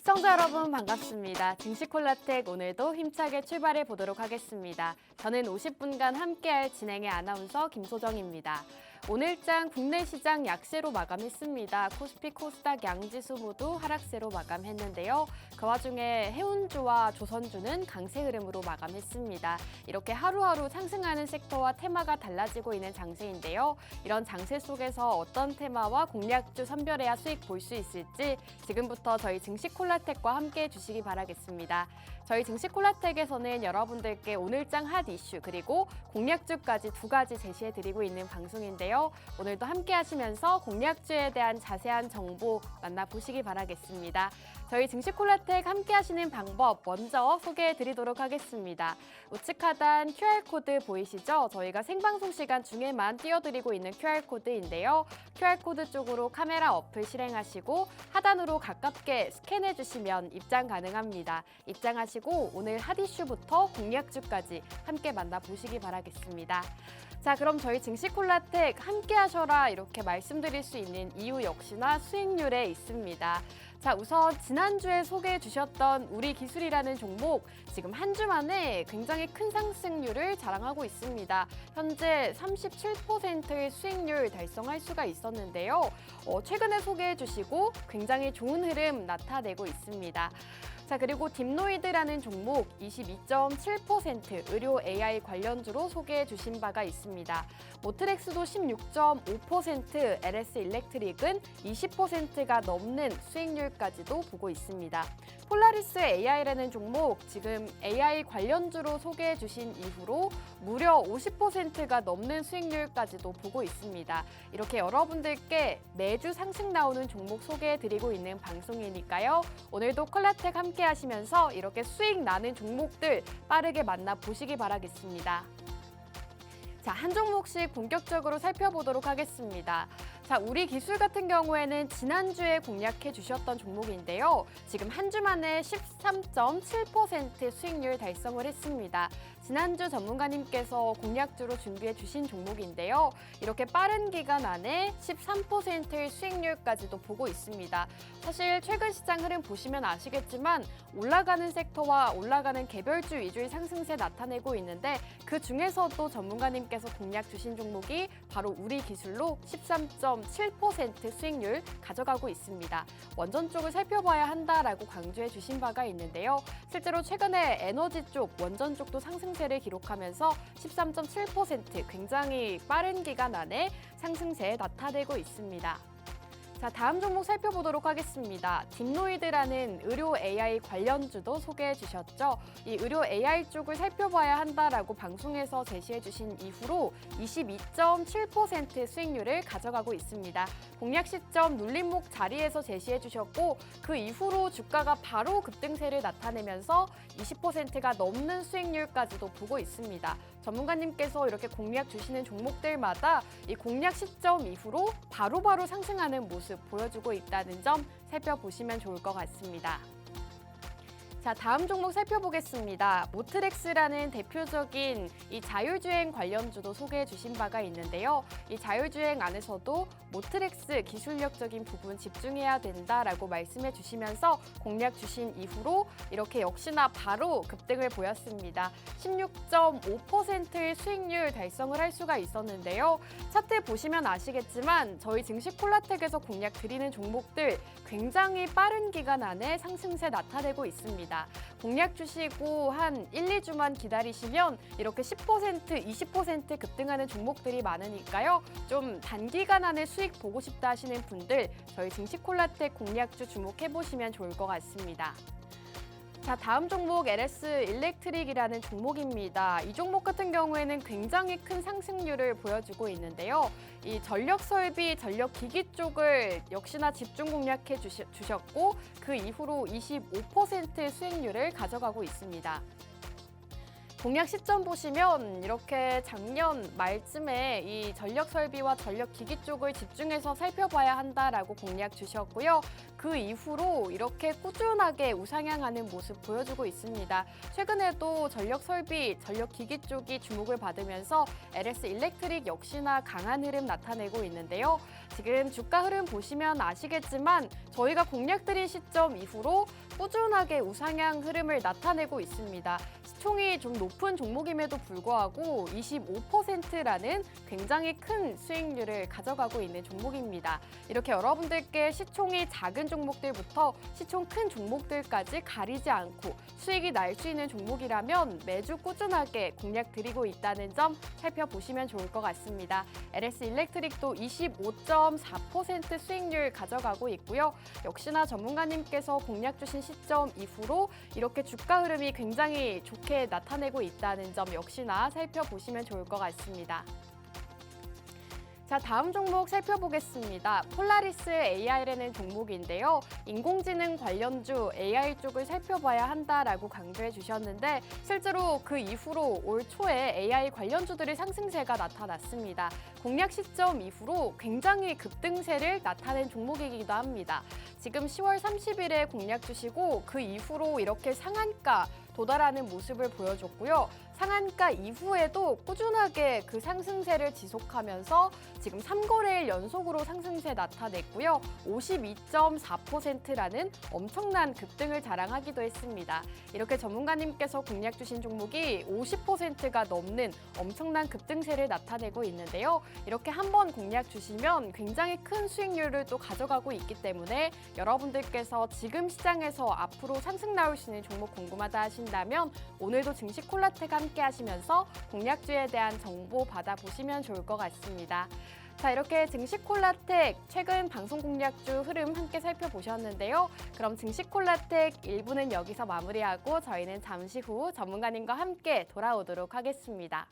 시청자 여러분 반갑습니다. 증시콜라텍 오늘도 힘차게 출발해 보도록 하겠습니다. 저는 50분간 함께할 진행의 아나운서 김소정입니다. 오늘장 국내 시장 약세로 마감했습니다. 코스피, 코스닥 양지수 모두 하락세로 마감했는데요. 그 와중에 해운주와 조선주는 강세 흐름으로 마감했습니다. 이렇게 하루하루 상승하는 섹터와 테마가 달라지고 있는 장세인데요. 이런 장세 속에서 어떤 테마와 공략주 선별해야 수익 볼 수 있을지 지금부터 저희 증시콜라텍과 함께 해주시기 바라겠습니다. 저희 증시콜라텍에서는 여러분들께 오늘장 핫 이슈 그리고 공략주까지 두 가지 제시해드리고 있는 방송인데요. 오늘도 함께 하시면서 공략주에 대한 자세한 정보 만나보시기 바라겠습니다. 저희 증시콜라텍 함께 하시는 방법 먼저 소개해드리도록 하겠습니다. 우측 하단 QR코드 보이시죠? 저희가 생방송 시간 중에만 띄워드리고 있는 QR코드인데요. QR코드 쪽으로 카메라 어플 실행하시고 하단으로 가깝게 스캔해주시면 입장 가능합니다. 입장하시고 오늘 핫 이슈부터 공략주까지 함께 만나보시기 바라겠습니다. 자, 그럼 저희 증시콜라텍 함께 하셔라 이렇게 말씀드릴 수 있는 이유 역시나 수익률에 있습니다. 자, 우선 지난주에 소개해 주셨던 우리 기술이라는 종목 지금 한 주 만에 굉장히 큰 상승률을 자랑하고 있습니다. 현재 37%의 수익률 달성할 수가 있었는데요. 최근에 소개해 주시고 굉장히 좋은 흐름 나타내고 있습니다. 자, 그리고 딥노이드라는 종목 22.7% 의료 AI 관련주로 소개해 주신 바가 있습니다. 모트렉스도 16.5%, LS 일렉트릭은 20%가 넘는 수익률까지도 보고 있습니다. 폴라리스 AI라는 종목 지금 AI 관련주로 소개해 주신 이후로 무려 50%가 넘는 수익률까지도 보고 있습니다. 이렇게 여러분들께 매주 상승 나오는 종목 소개해 드리고 있는 방송이니까요. 오늘도 콜라텍 함께 하시면서 이렇게 수익 나는 종목들 빠르게 만나보시기 바라겠습니다. 자, 한 종목씩 본격적으로 살펴보도록 하겠습니다. 자, 우리 기술 같은 경우에는 지난주에 공략해 주셨던 종목인데요. 지금 한 주 만에 13.7% 수익률 달성을 했습니다. 지난주 전문가님께서 공략주로 준비해 주신 종목인데요. 이렇게 빠른 기간 안에 13%의 수익률까지도 보고 있습니다. 사실 최근 시장 흐름 보시면 아시겠지만 올라가는 섹터와 올라가는 개별주 위주의 상승세 나타내고 있는데 그 중에서도 전문가님께서 공략 주신 종목이 바로 우리 기술로 13.7% 수익률 가져가고 있습니다. 원전 쪽을 살펴봐야 한다라고 강조해 주신 바가 있는데요. 실제로 최근에 에너지 쪽, 원전 쪽도 상승세를 기록하면서 13.7% 굉장히 빠른 기간 안에 상승세 나타내고 있습니다. 자, 다음 종목 살펴보도록 하겠습니다. 딥노이드라는 의료 AI 관련주도 소개해 주셨죠. 이 의료 AI 쪽을 살펴봐야 한다라고 방송에서 제시해 주신 이후로 22.7% 수익률을 가져가고 있습니다. 공략 시점 눌림목 자리에서 제시해 주셨고 그 이후로 주가가 바로 급등세를 나타내면서 20%가 넘는 수익률까지도 보고 있습니다. 전문가님께서 이렇게 공략 주시는 종목들마다 이 공략 시점 이후로 바로바로 상승하는 모습 보여주고 있다는 점 살펴보시면 좋을 것 같습니다. 자, 다음 종목 살펴보겠습니다. 모트렉스라는 대표적인 이 자율주행 관련주도 소개해 주신 바가 있는데요. 이 자율주행 안에서도 모트렉스 기술력적인 부분 집중해야 된다라고 말씀해 주시면서 공략 주신 이후로 이렇게 역시나 바로 급등을 보였습니다. 16.5%의 수익률 달성을 할 수가 있었는데요. 차트 보시면 아시겠지만 저희 증시콜라텍에서 공략 드리는 종목들 굉장히 빠른 기간 안에 상승세 나타내고 있습니다. 공략 주시고 한 1, 2주만 기다리시면 이렇게 10%, 20% 급등하는 종목들이 많으니까요. 좀 단기간 안에 수익 보고 싶다 하시는 분들 저희 증시콜라텍 공략주 주목해보시면 좋을 것 같습니다. 자, 다음 종목 LS 일렉트릭이라는 종목입니다. 이 종목 같은 경우에는 굉장히 큰 상승률을 보여주고 있는데요. 이 전력 설비, 전력 기기 쪽을 역시나 집중 공략해 주셨고 그 이후로 25%의 수익률을 가져가고 있습니다. 공략 시점 보시면 이렇게 작년 말쯤에 이 전력 설비와 전력 기기 쪽을 집중해서 살펴봐야 한다라고 공략 주셨고요. 그 이후로 이렇게 꾸준하게 우상향하는 모습 보여주고 있습니다. 최근에도 전력 설비, 전력 기기 쪽이 주목을 받으면서 LS 일렉트릭 역시나 강한 흐름 나타내고 있는데요. 지금 주가 흐름 보시면 아시겠지만 저희가 공략드린 시점 이후로 꾸준하게 우상향 흐름을 나타내고 있습니다. 시총이 좀 높은 종목임에도 불구하고 25%라는 굉장히 큰 수익률을 가져가고 있는 종목입니다. 이렇게 여러분들께 시총이 작은 종목들부터 시총 큰 종목들까지 가리지 않고 수익이 날 수 있는 종목이라면 매주 꾸준하게 공략 드리고 있다는 점 살펴보시면 좋을 것 같습니다. LS 일렉트릭도 25.4% 수익률 가져가고 있고요. 역시나 전문가님께서 공략 주신 시점 이후로 이렇게 주가 흐름이 굉장히 좋게 나타내고 있다는 점 역시나 살펴보시면 좋을 것 같습니다. 자, 다음 종목 살펴보겠습니다. 폴라리스 AI라는 종목인데요. 인공지능 관련주 AI 쪽을 살펴봐야 한다라고 강조해 주셨는데 실제로 그 이후로 올 초에 AI 관련주들의 상승세가 나타났습니다. 공략 시점 이후로 굉장히 급등세를 나타낸 종목이기도 합니다. 지금 10월 30일에 공략 주시고 그 이후로 이렇게 상한가 도달하는 모습을 보여줬고요. 상한가 이후에도 꾸준하게 그 상승세를 지속하면서 지금 3거래일 연속으로 상승세 나타냈고요. 52.4%라는 엄청난 급등을 자랑하기도 했습니다. 이렇게 전문가님께서 공략 주신 종목이 50%가 넘는 엄청난 급등세를 나타내고 있는데요. 이렇게 한번 공략 주시면 굉장히 큰 수익률을 또 가져가고 있기 때문에 여러분들께서 지금 시장에서 앞으로 상승 나올 수 있는 종목 궁금하다 하신다면 오늘도 증시 콜라텍 함께 하시면서 공략주에 대한 정보 받아보시면 좋을 것 같습니다. 자, 이렇게 증시 콜라텍 최근 방송 공략주 흐름 함께 살펴보셨는데요. 그럼 증시 콜라텍 1부는 여기서 마무리하고 저희는 잠시 후 전문가님과 함께 돌아오도록 하겠습니다.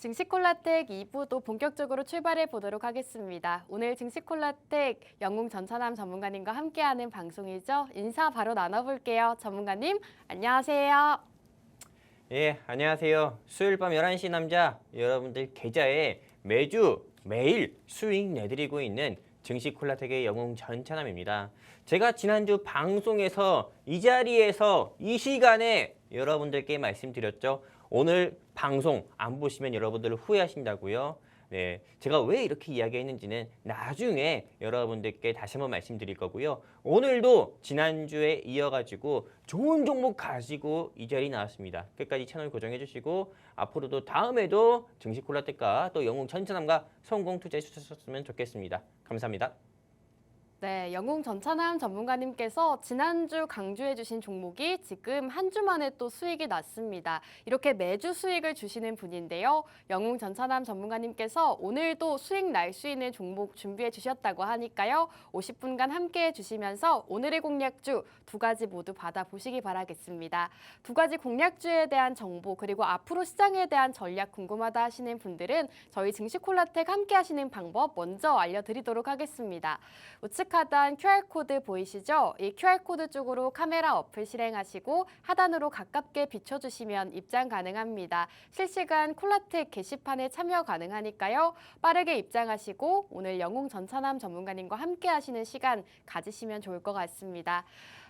증시콜라텍 2부도 본격적으로 출발해 보도록 하겠습니다. 오늘 증시콜라텍 영웅 전찬함 전문가님과 함께하는 방송이죠. 인사 바로 나눠볼게요. 전문가님, 안녕하세요. 예, 안녕하세요. 수요일 밤 11시 남자 여러분들 계좌에 매일 수익 내드리고 있는 증시콜라텍의 영웅 전찬함입니다. 제가 지난주 방송에서 이 자리에서 이 시간에 여러분들께 말씀드렸죠. 오늘 방송 안 보시면 여러분들 후회하신다고요. 네, 제가 왜 이렇게 이야기했는지는 나중에 여러분들께 다시 한번 말씀드릴 거고요. 오늘도 지난주에 이어가지고 좋은 종목 가지고 이 자리 나왔습니다. 끝까지 채널 고정해 주시고 앞으로도 다음에도 증시 콜라텍과 또 영웅 전천함과 성공 투자해 주셨으면 좋겠습니다. 감사합니다. 네, 영웅 전찬함 전문가님께서 지난주 강조해 주신 종목이 지금 한 주 만에 또 수익이 났습니다. 이렇게 매주 수익을 주시는 분인데요. 영웅 전찬함 전문가님께서 오늘도 수익 날 수 있는 종목 준비해 주셨다고 하니까요. 50분간 함께 해 주시면서 오늘의 공략주 두 가지 모두 받아보시기 바라겠습니다. 두 가지 공략주에 대한 정보 그리고 앞으로 시장에 대한 전략 궁금하다 하시는 분들은 저희 증시콜라텍 함께 하시는 방법 먼저 알려드리도록 하겠습니다. 우측 하단 QR코드 보이시죠? 이 QR코드 쪽으로 카메라 어플 실행하시고 하단으로 가깝게 비춰주시면 입장 가능합니다. 실시간 콜라텍 게시판에 참여 가능하니까요. 빠르게 입장하시고 오늘 영웅 전찬함 전문가님과 함께 하시는 시간 가지시면 좋을 것 같습니다.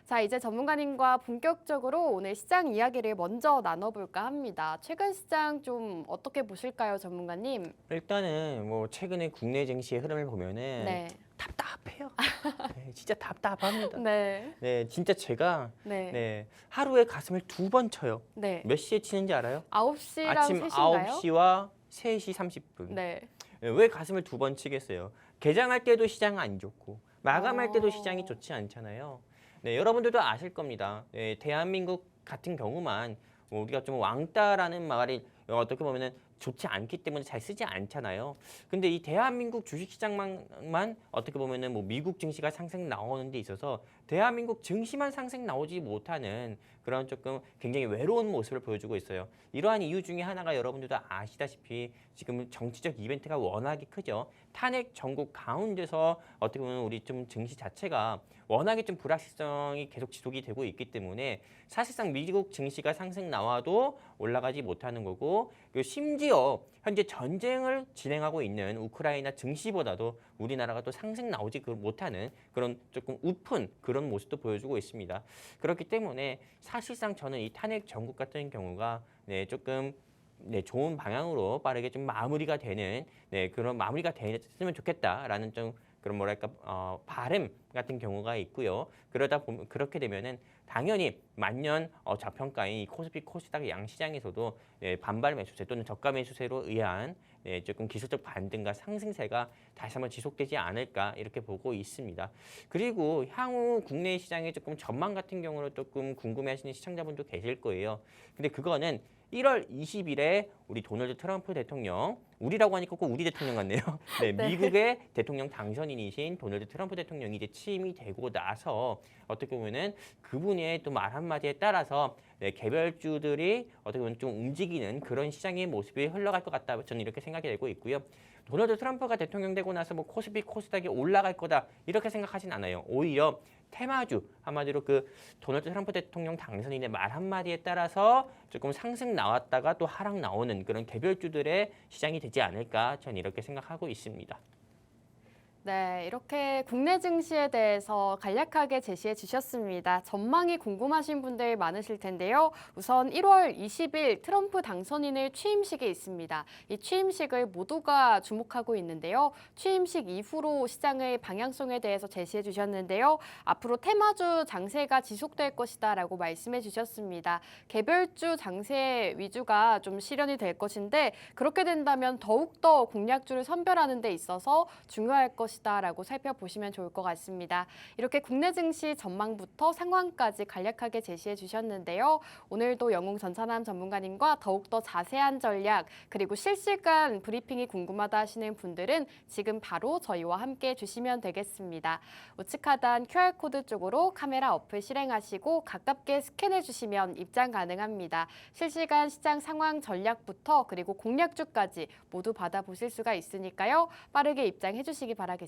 자, 이제 전문가님과 본격적으로 오늘 시장 이야기를 먼저 나눠볼까 합니다. 최근 시장 좀 어떻게 보실까요, 전문가님? 일단은 뭐 최근에 국내 증시의 흐름을 보면은 네. 답답해요. 네, 진짜 답답합니다. 네. 네, 진짜 제가 네. 네, 하루에 가슴을 2번 쳐요. 네. 몇 시에 치는지 알아요? 9시랑 아침 3시인가요? 9시와 3시 30분. 네. 네, 왜 가슴을 2번 치겠어요? 개장할 때도 시장 안 좋고 마감할 때도 시장이 좋지 않잖아요. 네, 여러분들도 아실 겁니다. 네, 대한민국 같은 경우만 뭐 우리가 좀 왕따라는 말이 어떻게 보면은 좋지 않기 때문에 잘 쓰지 않잖아요. 근데 이 대한민국 주식시장만 어떻게 보면은 뭐 미국 증시가 상승 나오는 데 있어서 대한민국 증시만 상승 나오지 못하는 그런 조금 굉장히 외로운 모습을 보여주고 있어요. 이러한 이유 중에 하나가 여러분들도 아시다시피 지금 정치적 이벤트가 워낙에 크죠. 탄핵 전국 가운데서 어떻게 보면 우리 좀 증시 자체가 워낙에 좀 불확실성이 계속 지속이 되고 있기 때문에 사실상 미국 증시가 상승 나와도 올라가지 못하는 거고 그리고 심지어 현재 전쟁을 진행하고 있는 우크라이나 증시보다도 우리나라가 또 상승 나오지 못하는 그런 조금 우픈 그런 모습도 보여주고 있습니다. 그렇기 때문에 사실상 저는 이 탄핵 전국 같은 경우가 네, 조금 네, 좋은 방향으로 빠르게 좀 마무리가 되는 네, 그런 마무리가 됐으면 좋겠다라는 좀 그런 뭐랄까 바람 같은 경우가 있고요. 그러다 보면 그렇게 되면은 당연히 만년 저평가인 이 코스피 코스닥 양시장에서도 예, 반발 매수세 또는 저가 매수세로 의한 예, 조금 기술적 반등과 상승세가 다시 한번 지속되지 않을까 이렇게 보고 있습니다. 그리고 향후 국내 시장의 조금 전망 같은 경우로 조금 궁금해하시는 시청자분도 계실 거예요. 근데 그거는 1월 20일에 우리 도널드 트럼프 대통령, 우리라고 하니까 꼭 우리 대통령 같네요. 네, 네. 미국의 대통령 당선인이신 도널드 트럼프 대통령이 이제 취임이 되고 나서 어떻게 보면은 그분의 또 말 한마디에 따라서 네, 개별주들이 어떻게 보면 좀 움직이는 그런 시장의 모습이 흘러갈 것 같다. 저는 이렇게 생각이 되고 있고요. 도널드 트럼프가 대통령 되고 나서 뭐 코스피 코스닥이 올라갈 거다 이렇게 생각하진 않아요. 오히려 테마주 한마디로 그 도널드 트럼프 대통령 당선인의 말 한마디에 따라서 조금 상승 나왔다가 또 하락 나오는 그런 개별주들의 시장이 되지 않을까 저는 이렇게 생각하고 있습니다. 네, 이렇게 국내 증시에 대해서 간략하게 제시해 주셨습니다. 전망이 궁금하신 분들 많으실 텐데요. 우선 1월 20일 트럼프 당선인의 취임식이 있습니다. 이 취임식을 모두가 주목하고 있는데요. 취임식 이후로 시장의 방향성에 대해서 제시해 주셨는데요. 앞으로 테마주 장세가 지속될 것이다라고 말씀해 주셨습니다. 개별주 장세 위주가 좀 실현이 될 것인데 그렇게 된다면 더욱더 공략주를 선별하는 데 있어서 중요할 것이다라고 살펴보시면 좋을 것 같습니다. 이렇게 국내 증시 전망부터 상황까지 간략하게 제시해 주셨는데요. 오늘도 영웅 전찬함 전문가님과 더욱더 자세한 전략 그리고 실시간 브리핑이 궁금하다 하시는 분들은 지금 바로 저희와 함께 해주시면 되겠습니다. 우측 하단 QR코드 쪽으로 카메라 어플 실행하시고 가깝게 스캔해 주시면 입장 가능합니다. 실시간 시장 상황 전략부터 그리고 공략주까지 모두 받아보실 수가 있으니까요. 빠르게 입장해 주시기 바라겠습니다.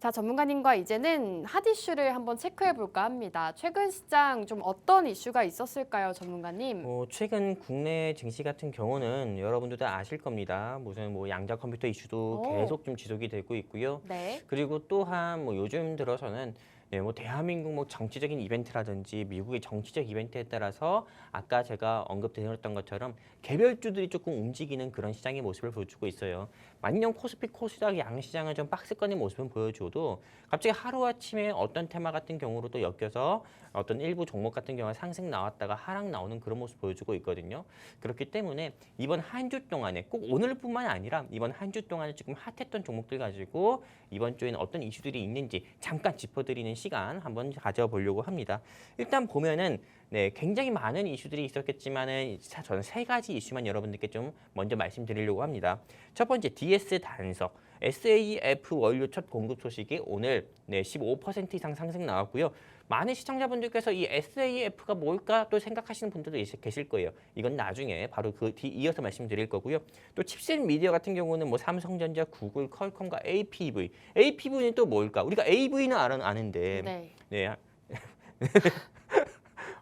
자, 전문가님과 이제는 핫 이슈를 한번 체크해 볼까 합니다. 최근 시장 좀 어떤 이슈가 있었을까요, 전문가님? 최근 국내 증시 같은 경우는 여러분들도 아실 겁니다. 무슨 뭐 양자 컴퓨터 이슈도 오. 계속 좀 지속이 되고 있고요. 네. 그리고 또한 뭐 요즘 들어서는 네, 뭐 대한민국 뭐 정치적인 이벤트라든지 미국의 정치적 이벤트에 따라서 아까 제가 언급드렸던 것처럼 개별주들이 조금 움직이는 그런 시장의 모습을 보여주고 있어요. 만년 코스피 코스닥 양시장은 좀 박스권의 모습은 보여줘도 갑자기 하루아침에 어떤 테마 같은 경우로 또 엮여서 어떤 일부 종목 같은 경우는 상승 나왔다가 하락 나오는 그런 모습 보여주고 있거든요. 그렇기 때문에 이번 한 주 동안에 꼭 오늘뿐만 아니라 이번 한 주 동안에 지금 핫했던 종목들 가지고 이번 주에는 어떤 이슈들이 있는지 잠깐 짚어드리는 시간 한번 가져보려고 합니다. 일단 보면은 네, 굉장히 많은 이슈들이 있었겠지만은 저는 세 가지 이슈만 여러분들께 좀 먼저 말씀드리려고 합니다. 첫 번째 DS 단석. SAF 원료 첫 공급 소식이 오늘 15% 이상 상승 나왔고요. 많은 시청자분들께서 이 SAF가 뭘까 또 생각하시는 분들도 계실 거예요. 이건 나중에 바로 그 뒤 이어서 말씀드릴 거고요. 또 칩셋 미디어 같은 경우는 뭐 삼성전자, 구글, 퀄컴과 APV. APV는 또 뭘까? 우리가 AV는 아는데 네. 네.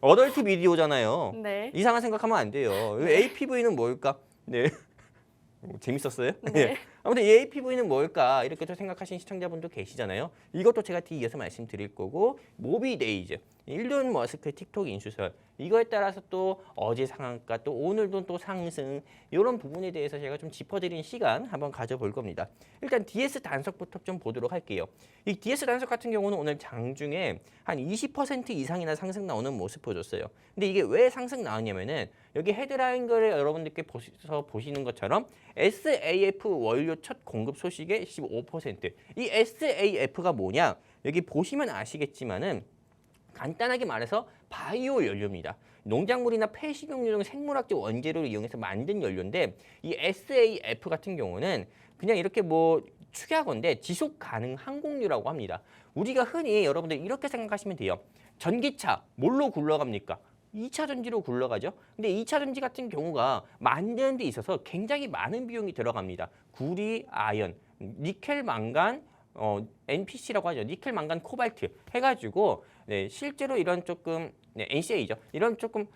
어덜트 비디오잖아요. 네. 이상한 생각하면 안 돼요. APV는 뭘까? 네. 재밌었어요? 네. 아무튼 이 APV는 뭘까? 이렇게 또 생각하시는 시청자분도 계시잖아요. 이것도 제가 뒤이어서 말씀드릴 거고 모비데이즈, 일론 머스크의 틱톡 인수설 이거에 따라서 또 어제 상한가 또 오늘도 또 상승 이런 부분에 대해서 제가 좀 짚어드리는 시간 한번 가져볼 겁니다. 일단 DS 단석부터 좀 보도록 할게요. 이 DS 단석 같은 경우는 오늘 장중에 한 20% 이상이나 상승 나오는 모습 보여줬어요. 근데 이게 왜 상승 나왔냐면은 여기 헤드라인 글을 여러분들께 보시는 것처럼 SAF 원료 첫 공급 소식의 15%. 이 SAF가 뭐냐? 여기 보시면 아시겠지만은 간단하게 말해서 바이오 연료입니다. 농작물이나 폐식용유 등 생물학적 원재료를 이용해서 만든 연료인데 이 SAF 같은 경우는 그냥 이렇게 뭐 축약어인데 지속 가능 항공유라고 합니다. 우리가 흔히 여러분들 이렇게 생각하시면 돼요. 전기차 뭘로 굴러갑니까? 2차 전지로 굴러가죠. 근데 2차 전지 같은 경우가 만드는 데 있어서 굉장히 많은 비용이 들어갑니다. 구리, 아연, 니켈, 망간, NPC라고 하죠. 니켈, 망간, 코발트 해가지고 실제로 이런 조금 NCA죠. 이런 조금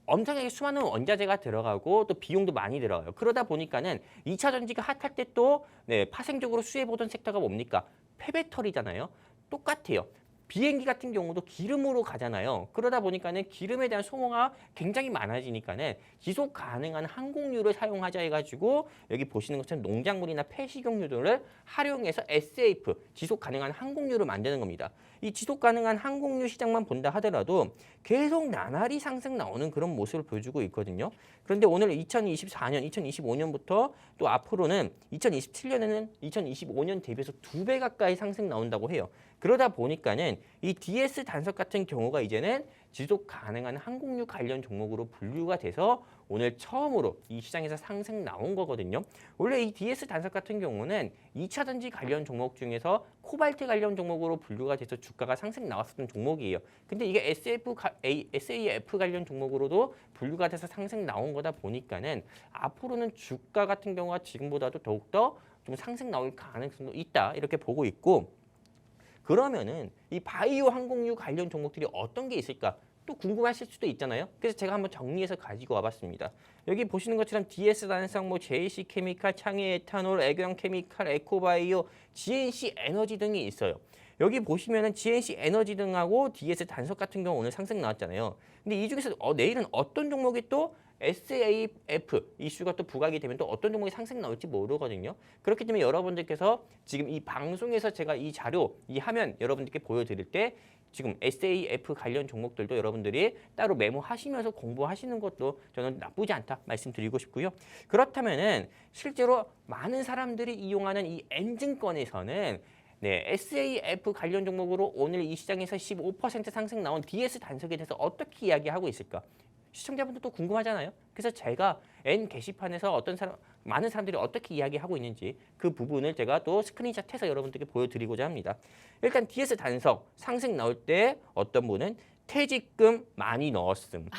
엄청나게 수많은 원자재가 들어가고 또 비용도 많이 들어가요. 그러다 보니까는 2차 전지가 핫할 때 또 파생적으로 수혜보던 섹터가 뭡니까? 폐배터리잖아요. 똑같아요. 비행기 같은 경우도 기름으로 가잖아요. 그러다 보니까는 기름에 대한 소모가 굉장히 많아지니까는 지속 가능한 항공유를 사용하자 해가지고 여기 보시는 것처럼 농작물이나 폐식용유들을 활용해서 SAF 지속 가능한 항공유를 만드는 겁니다. 이 지속 가능한 항공유 시장만 본다 하더라도 계속 나날이 상승 나오는 그런 모습을 보여주고 있거든요. 그런데 오늘 2024년, 2025년부터 또 앞으로는 2027년에는 2025년 대비해서 2배 가까이 상승 나온다고 해요. 그러다 보니까는 이 DS 단석 같은 경우가 이제는 지속 가능한 항공유 관련 종목으로 분류가 돼서 오늘 처음으로 이 시장에서 상승 나온 거거든요. 원래 이 DS 단석 같은 경우는 2차 전지 관련 종목 중에서 코발트 관련 종목으로 분류가 돼서 주가가 상승 나왔었던 종목이에요. 근데 이게 SAF 관련 종목으로도 분류가 돼서 상승 나온 거다 보니까는 앞으로는 주가 같은 경우가 지금보다도 더욱더 좀 상승 나올 가능성도 있다 이렇게 보고 있고 그러면은 이 바이오 항공유 관련 종목들이 어떤 게 있을까? 또 궁금하실 수도 있잖아요. 그래서 제가 한번 정리해서 가지고 와봤습니다. 여기 보시는 것처럼 DS 단성, 뭐 JC 케미칼, 창해 에탄올, 애경 케미칼, 에코바이오, GNC 에너지 등이 있어요. 여기 보시면은 GNC 에너지 등하고 DS 단석 같은 경우 오늘 상승 나왔잖아요. 근데 이 중에서 내일은 어떤 종목이 또 SAF 이슈가 또 부각이 되면 또 어떤 종목이 상승 나올지 모르거든요. 그렇기 때문에 여러분들께서 지금 이 방송에서 제가 이 자료, 이 화면 여러분들께 보여드릴 때 지금 SAF 관련 종목들도 여러분들이 따로 메모하시면서 공부하시는 것도 저는 나쁘지 않다 말씀드리고 싶고요. 그렇다면은 실제로 많은 사람들이 이용하는 이 N증권에서는 SAF 관련 종목으로 오늘 이 시장에서 15% 상승 나온 DS 단석에 대해서 어떻게 이야기하고 있을까? 시청자분들도 궁금하잖아요. 그래서 제가 N 게시판에서 많은 사람들이 어떻게 이야기하고 있는지 그 부분을 제가 또 스크린샷해서 여러분들께 보여드리고자 합니다. 일단 DS 단석 상승 나올 때 어떤 분은 퇴직금 많이 넣었음.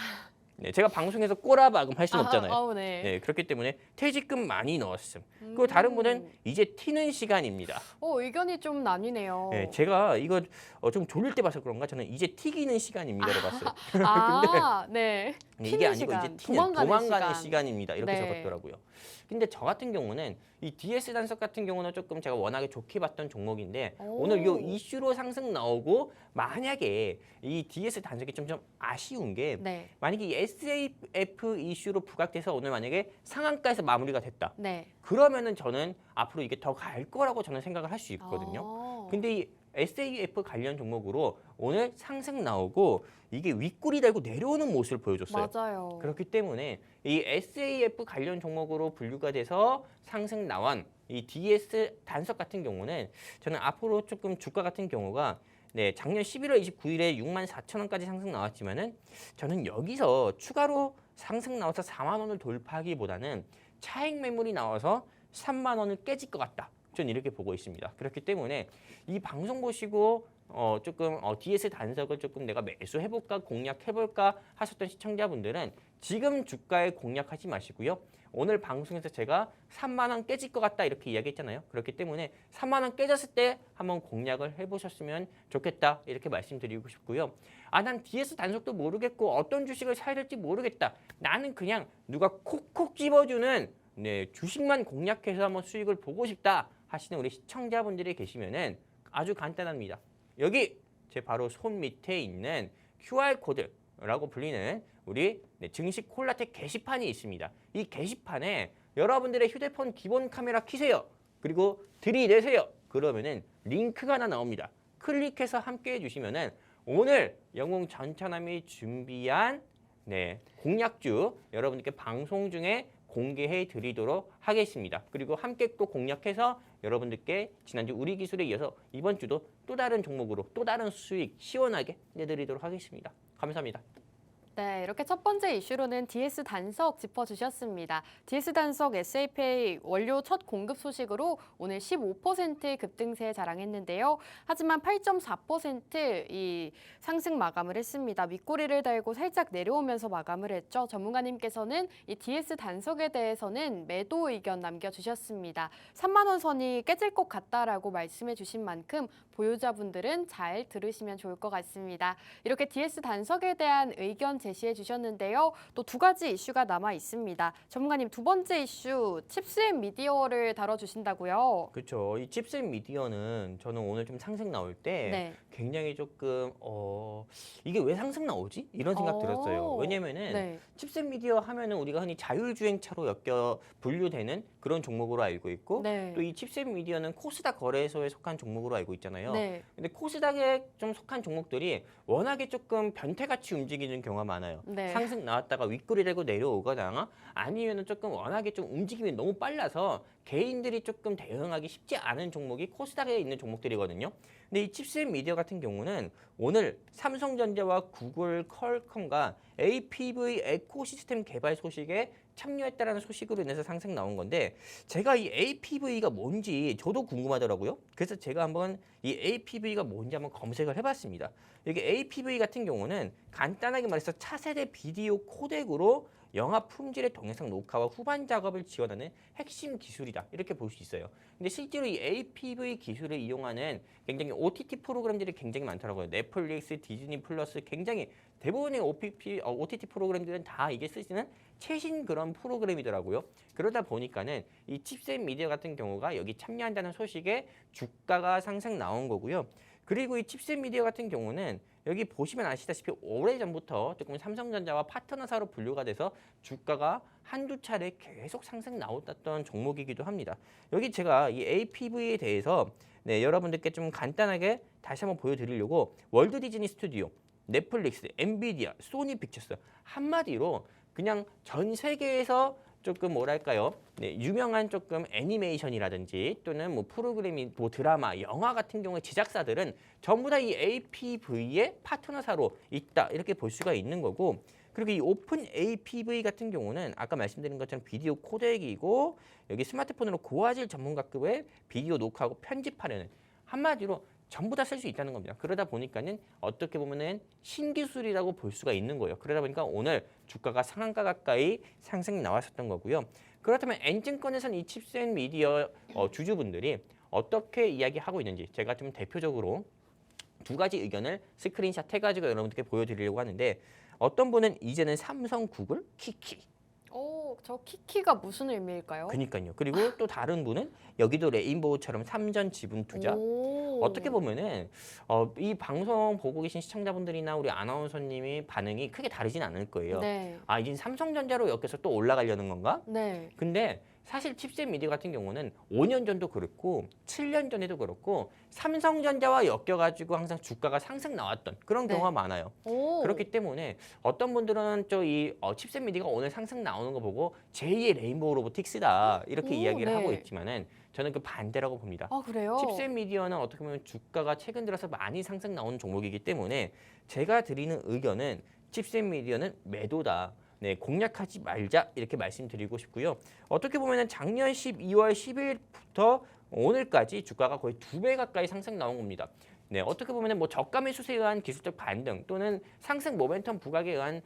제가 방송에서 꼬라박음 할 수는 없잖아요. 네. 그렇기 때문에 퇴직금 많이 넣었음. 그리고 다른 분은 이제 튀는 시간입니다. 의견이 좀 나뉘네요. 제가 이거 좀 졸릴 때 봐서 그런가 저는 이제 튀기는 시간입니다로 봤어요. 네. 이게 튀는 아니고 시간, 이제 튀는 도망가는 시간. 시간입니다. 이렇게 네. 적었더라고요. 근데 저 같은 경우는 이 DS 단속 같은 경우는 조금 제가 워낙에 좋게 봤던 종목인데 오늘 요 오. 이슈로 상승 나오고 만약에 이 DS 단속이 좀 아쉬운 게 네. 만약에 이 SAF 이슈로 부각돼서 오늘 만약에 상한가에서 마무리가 됐다. 네. 그러면은 저는 앞으로 이게 더 갈 거라고 저는 생각을 할 수 있거든요. 아. 근데 이 SAF 관련 종목으로 오늘 상승 나오고 이게 윗골이 달고 내려오는 모습을 보여줬어요. 맞아요. 그렇기 때문에 이 SAF 관련 종목으로 분류가 돼서 상승 나온 이 DS 단속 같은 경우는 저는 앞으로 조금 주가 같은 경우가 네, 작년 11월 29일에 64,000원까지 상승 나왔지만은 저는 여기서 추가로 상승 나와서 4만 원을 돌파하기보다는 차익 매물이 나와서 3만 원을 깨질 것 같다. 저는 이렇게 보고 있습니다. 그렇기 때문에 이 방송 보시고 조금 DS 단석을 조금 내가 매수해볼까 공략해볼까 하셨던 시청자분들은 지금 주가에 공략하지 마시고요. 오늘 방송에서 제가 3만 원 깨질 것 같다 이렇게 이야기했잖아요. 그렇기 때문에 3만 원 깨졌을 때 한번 공략을 해보셨으면 좋겠다 이렇게 말씀드리고 싶고요. 아, 난 DS 단속도 모르겠고 어떤 주식을 사야 될지 모르겠다. 나는 그냥 누가 콕콕 집어주는 네, 주식만 공략해서 한번 수익을 보고 싶다 하시는 우리 시청자분들이 계시면은 아주 간단합니다. 여기 제 바로 손 밑에 있는 QR코드라고 불리는 우리 증시 콜라텍 게시판이 있습니다. 이 게시판에 여러분들의 휴대폰 기본 카메라 켜세요. 그리고 들이대세요. 그러면은 링크가 하나 나옵니다. 클릭해서 함께 해주시면은 오늘 영웅 전천함이 준비한 공략주 여러분들께 방송 중에 공개해 드리도록 하겠습니다. 그리고 함께 또 공략해서 여러분들께 지난주 우리 기술에 이어서 이번 주도 또 다른 종목으로 또 다른 수익 시원하게 내드리도록 하겠습니다. 감사합니다. 네, 이렇게 첫 번째 이슈로는 DS 단석 짚어주셨습니다. DS 단석 SAPA 원료 첫 공급 소식으로 오늘 15% 급등세 자랑했는데요. 하지만 8.4% 상승 마감을 했습니다. 윗꼬리를 달고 살짝 내려오면서 마감을 했죠. 전문가님께서는 이 DS 단석에 대해서는 매도 의견 남겨주셨습니다. 3만 원 선이 깨질 것 같다라고 말씀해 주신 만큼 보유자분들은 잘 들으시면 좋을 것 같습니다. 이렇게 DS 단석에 대한 의견 제시해 주셨는데요. 또 두 가지 이슈가 남아 있습니다. 전문가님 두 번째 이슈 칩스앤 미디어를 다뤄주신다고요? 그렇죠. 이 칩스앤 미디어는 저는 오늘 좀 상승 나올 때 네. 굉장히 조금 이게 왜 상승 나오지? 이런 생각 들었어요. 왜냐면은 네. 칩셋 미디어 하면은 우리가 흔히 자율주행차로 분류되는 그런 종목으로 알고 있고 네. 또 이 칩셋 미디어는 코스닥 거래소에 속한 종목으로 알고 있잖아요. 네. 근데 코스닥에 좀 속한 종목들이 워낙에 조금 변태같이 움직이는 경우가 많아요. 네. 상승 나왔다가 윗골이 되고 내려오거나 아니면은 조금 워낙에 좀 움직임이 너무 빨라서 개인들이 조금 대응하기 쉽지 않은 종목이 코스닥에 있는 종목들이거든요. 근데 이 칩셋 미디어 같은 경우는 오늘 삼성전자와 구글, 퀄컴과 APV 에코시스템 개발 소식에 참여했다라는 소식으로 인해서 상승 나온 건데 제가 이 APV가 뭔지 저도 궁금하더라고요. 그래서 제가 한번 이 APV가 뭔지 한번 검색을 해봤습니다. 여기 APV 같은 경우는 간단하게 말해서 차세대 비디오 코덱으로 영화 품질의 동영상 녹화와 후반 작업을 지원하는 핵심 기술이다. 이렇게 볼 수 있어요. 근데 실제로 이 APV 기술을 이용하는 굉장히 OTT 프로그램들이 굉장히 많더라고요. 넷플릭스, 디즈니 플러스 굉장히 대부분의 OTT 프로그램들은 다 이게 쓰시는 최신 그런 프로그램이더라고요. 그러다 보니까는 이 칩셋 미디어 같은 경우가 여기 참여한다는 소식에 주가가 상승 나온 거고요. 그리고 이 칩셋 미디어 같은 경우는 여기 보시면 아시다시피 오래전부터 조금 삼성전자와 파트너사로 분류가 돼서 주가가 한두 차례 계속 상승 나왔던 종목이기도 합니다. 여기 제가 이 APV에 대해서 여러분들께 좀 간단하게 다시 한번 보여드리려고 월드 디즈니 스튜디오, 넷플릭스, 엔비디아, 소니 픽처스 한마디로 그냥 전 세계에서 조금 뭐랄까요? 유명한 조금 애니메이션이라든지 또는 뭐 프로그램이 뭐 드라마, 영화 같은 경우에 제작사들은 전부 다 이 APV의 파트너사로 있다 이렇게 볼 수가 있는 거고 그리고 이 오픈 APV 같은 경우는 아까 말씀드린 것처럼 비디오 코덱이고 여기 스마트폰으로 고화질 전문가급의 비디오 녹화하고 편집하려는 한마디로 전부 다 쓸 수 있다는 겁니다. 그러다 보니까는 어떻게 보면은 신기술이라고 볼 수가 있는 거예요. 그러다 보니까 오늘 주가가 상한가 가까이 상승 나왔었던 거고요. 그렇다면 엔증권에서는 이 칩셋 미디어 주주분들이 어떻게 이야기하고 있는지 제가 좀 대표적으로 두 가지 의견을 스크린샷 해가지고 여러분들께 보여드리려고 하는데 어떤 분은 이제는 삼성, 구글, 키키. 저 키키가 무슨 의미일까요? 그니까요. 그리고 또 다른 분은 여기도 레인보우처럼 삼전 지분 투자. 오. 어떻게 보면은 이 방송 보고 계신 시청자분들이나 우리 아나운서님의 반응이 크게 다르진 않을 거예요. 네. 아, 이제 삼성전자로 엮여서 또 올라가려는 건가? 네. 근데 사실 칩셋 미디어 같은 경우는 5년 전도 그렇고 7년 전에도 그렇고 삼성전자와 엮여가지고 항상 주가가 상승 나왔던 그런 네. 경우가 많아요. 오. 그렇기 때문에 어떤 분들은 이 칩셋 미디어가 오늘 상승 나오는 거 보고 제2의 레인보우 로보틱스다 이렇게 오, 이야기를 하고 네. 있지만은 저는 그 반대라고 봅니다. 아, 그래요? 칩셋 미디어는 어떻게 보면 주가가 최근 들어서 많이 상승 나오는 종목이기 때문에 제가 드리는 의견은 칩셋 미디어는 매도다. 네, 공략하지 말자 이렇게 말씀드리고 싶고요. 어떻게 보면은 작년 12월 10일부터 오늘까지 주가가 거의 2배 가까이 상승 나온 겁니다. 네, 어떻게 보면은 뭐 저가 매수세에 의한 기술적 반등 또는 상승 모멘텀 부각에 의한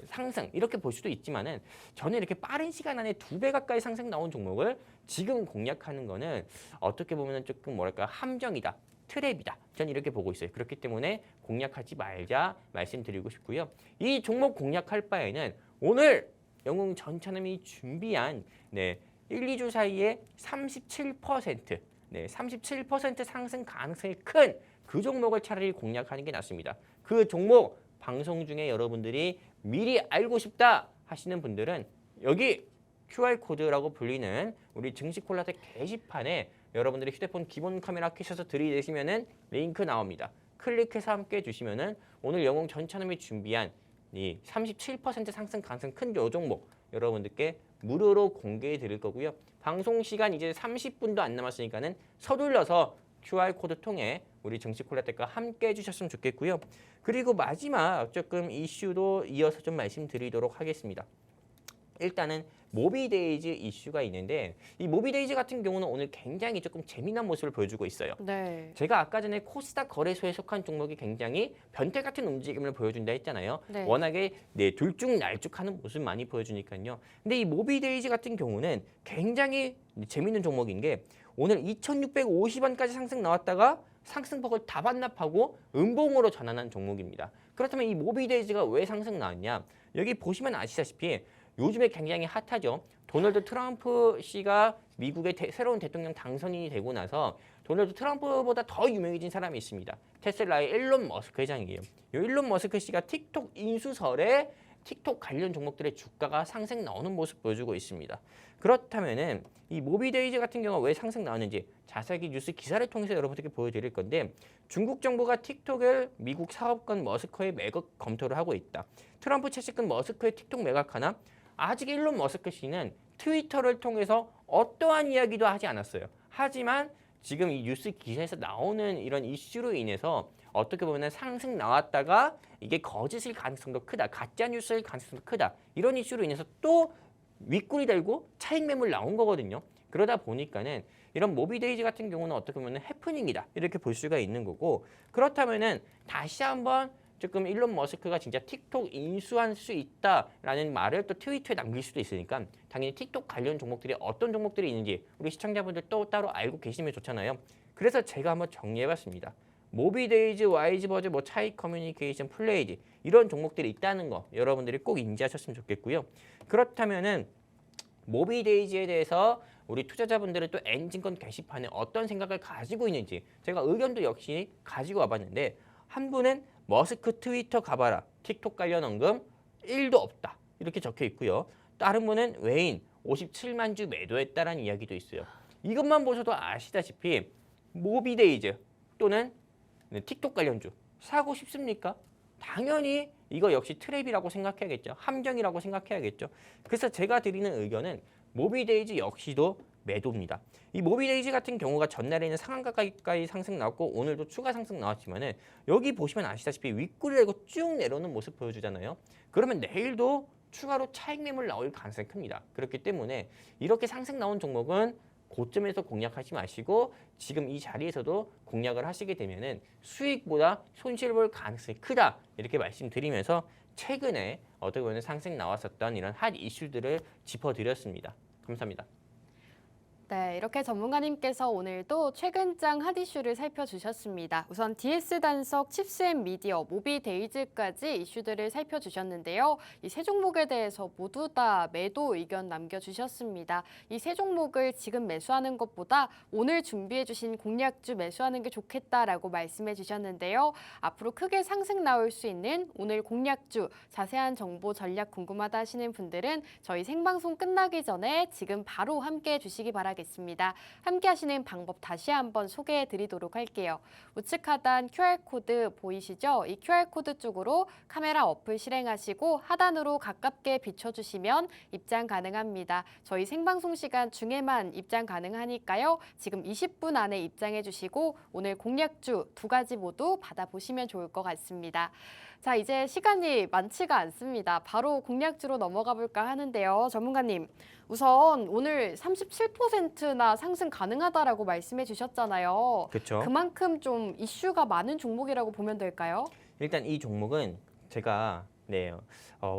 상승 이렇게 볼 수도 있지만은 저는 이렇게 빠른 시간 안에 2배 가까이 상승 나온 종목을 지금 공략하는 거는 어떻게 보면은 조금 뭐랄까 함정이다. 트랩이다. 저는 이렇게 보고 있어요. 그렇기 때문에 공략하지 말자 말씀드리고 싶고요. 이 종목 공략할 바에는 오늘 영웅 전차남이 준비한 1, 2주 사이에 37% 37% 상승 가능성이 큰 그 종목을 차라리 공략하는 게 낫습니다. 그 종목 방송 중에 여러분들이 미리 알고 싶다 하시는 분들은 여기 QR코드라고 불리는 우리 증시콜라텍 게시판에 여러분들이 휴대폰 기본 카메라 켜셔서 들이대시면은 링크 나옵니다. 클릭해서 함께 해주시면은 오늘 영웅 전차남이 준비한 이 37% 상승 가능성 큰 요 종목 여러분들께 무료로 공개해 드릴 거고요. 방송 시간 이제 30분도 안 남았으니까는 서둘러서 QR코드 통해 우리 증시콜라텍과 함께 해주셨으면 좋겠고요. 그리고 마지막 조금 이슈도 이어서 좀 말씀드리도록 하겠습니다. 일단은 모비데이즈 이슈가 있는데 이 모비데이즈 같은 경우는 오늘 굉장히 조금 재미난 모습을 보여주고 있어요. 네. 제가 아까 전에 코스닥 거래소에 속한 종목이 굉장히 변태 같은 움직임을 보여준다 했잖아요. 네. 워낙에 들쭉날쭉하는 모습 많이 보여주니까요. 근데 이 모비데이즈 같은 경우는 굉장히 재밌는 종목인 게 오늘 2,650원까지 상승 나왔다가 상승폭을 다 반납하고 음봉으로 전환한 종목입니다. 그렇다면 이 모비데이즈가 왜 상승 나왔냐? 여기 보시면 아시다시피 요즘에 굉장히 핫하죠. 도널드 트럼프 씨가 미국의 새로운 대통령 당선인이 되고 나서 도널드 트럼프보다 더 유명해진 사람이 있습니다. 테슬라의 일론 머스크 회장이에요. 이 일론 머스크 씨가 틱톡 인수설에 틱톡 관련 종목들의 주가가 상승 나오는 모습 보여주고 있습니다. 그렇다면은 이 모비데이즈 같은 경우가 왜 상승 나오는지 자세하게 뉴스 기사를 통해서 여러분들께 보여드릴 건데 중국 정부가 틱톡을 미국 사업권 머스크에 매각 검토를 하고 있다. 트럼프 채찍근 머스크의 틱톡 매각하나? 아직 일론 머스크 씨는 트위터를 통해서 어떠한 이야기도 하지 않았어요. 하지만 지금 이 뉴스 기사에서 나오는 이런 이슈로 인해서 어떻게 보면 상승 나왔다가 이게 거짓일 가능성도 크다. 가짜 뉴스일 가능성도 크다. 이런 이슈로 인해서 또 윗골이 달고 차익 매물 나온 거거든요. 그러다 보니까는 이런 모비데이즈 같은 경우는 어떻게 보면 해프닝이다. 이렇게 볼 수가 있는 거고 그렇다면은 다시 한번 조금 일론 머스크가 진짜 틱톡 인수할 수 있다라는 말을 또 트위터에 남길 수도 있으니까 당연히 틱톡 관련 종목들이 어떤 종목들이 있는지 우리 시청자분들 또 따로 알고 계시면 좋잖아요. 그래서 제가 한번 정리해봤습니다. 모비데이즈, 와이즈버즈, 차익 커뮤니케이션, 플레이즈 이런 종목들이 있다는 거 여러분들이 꼭 인지하셨으면 좋겠고요. 그렇다면은 모비데이즈에 대해서 우리 투자자분들은 또 엔진권 게시판에 어떤 생각을 가지고 있는지 제가 의견도 역시 가지고 와봤는데 한 분은 머스크 트위터 가봐라. 틱톡 관련 언급 1도 없다. 이렇게 적혀 있고요. 다른 분은 외인 57만 주 매도했다라는 이야기도 있어요. 이것만 보셔도 아시다시피 모비데이즈 또는 틱톡 관련주 사고 싶습니까? 당연히 이거 역시 트랩이라고 생각해야겠죠. 함정이라고 생각해야겠죠. 그래서 제가 드리는 의견은 모비데이즈 역시도 매도입니다. 이 모비데이즈 같은 경우가 전날에는 상한가 가까이 상승 나왔고 오늘도 추가 상승 나왔지만은 여기 보시면 아시다시피 윗골이 달고 쭉 내려오는 모습 보여주잖아요. 그러면 내일도 추가로 차익 매물 나올 가능성이 큽니다. 그렇기 때문에 이렇게 상승 나온 종목은 고점에서 공략하지 마시고 지금 이 자리에서도 공략을 하시게 되면은 수익보다 손실 볼 가능성이 크다 이렇게 말씀드리면서 최근에 어떻게 보면 상승 나왔었던 이런 핫 이슈들을 짚어드렸습니다. 감사합니다. 네, 이렇게 전문가님께서 오늘도 최근장 핫이슈를 살펴주셨습니다. 우선 DS 단석, 칩스앤미디어, 모비데이즈까지 이슈들을 살펴주셨는데요. 이 세 종목에 대해서 모두 다 매도 의견 남겨주셨습니다. 이 세 종목을 지금 매수하는 것보다 오늘 준비해주신 공략주 매수하는 게 좋겠다라고 말씀해 주셨는데요. 앞으로 크게 상승 나올 수 있는 오늘 공략주, 자세한 정보 전략 궁금하다 하시는 분들은 저희 생방송 끝나기 전에 지금 바로 함께해 주시기 바라겠습니다. 함께 하시는 방법 다시 한번 소개해 드리도록 할게요. 우측 하단 QR코드 보이시죠? 이 QR코드 쪽으로 카메라 어플 실행하시고 하단으로 가깝게 비춰주시면 입장 가능합니다. 저희 생방송 시간 중에만 입장 가능하니까요. 지금 20분 안에 입장해 주시고 오늘 공략주 두 가지 모두 받아보시면 좋을 것 같습니다. 자, 이제 시간이 많지가 않습니다. 바로 공략주로 넘어가 볼까 하는데요. 전문가님, 우선 오늘 37%나 상승 가능하다라고 말씀해 주셨잖아요. 그렇죠? 그만큼 좀 이슈가 많은 종목이라고 보면 될까요? 일단 이 종목은 제가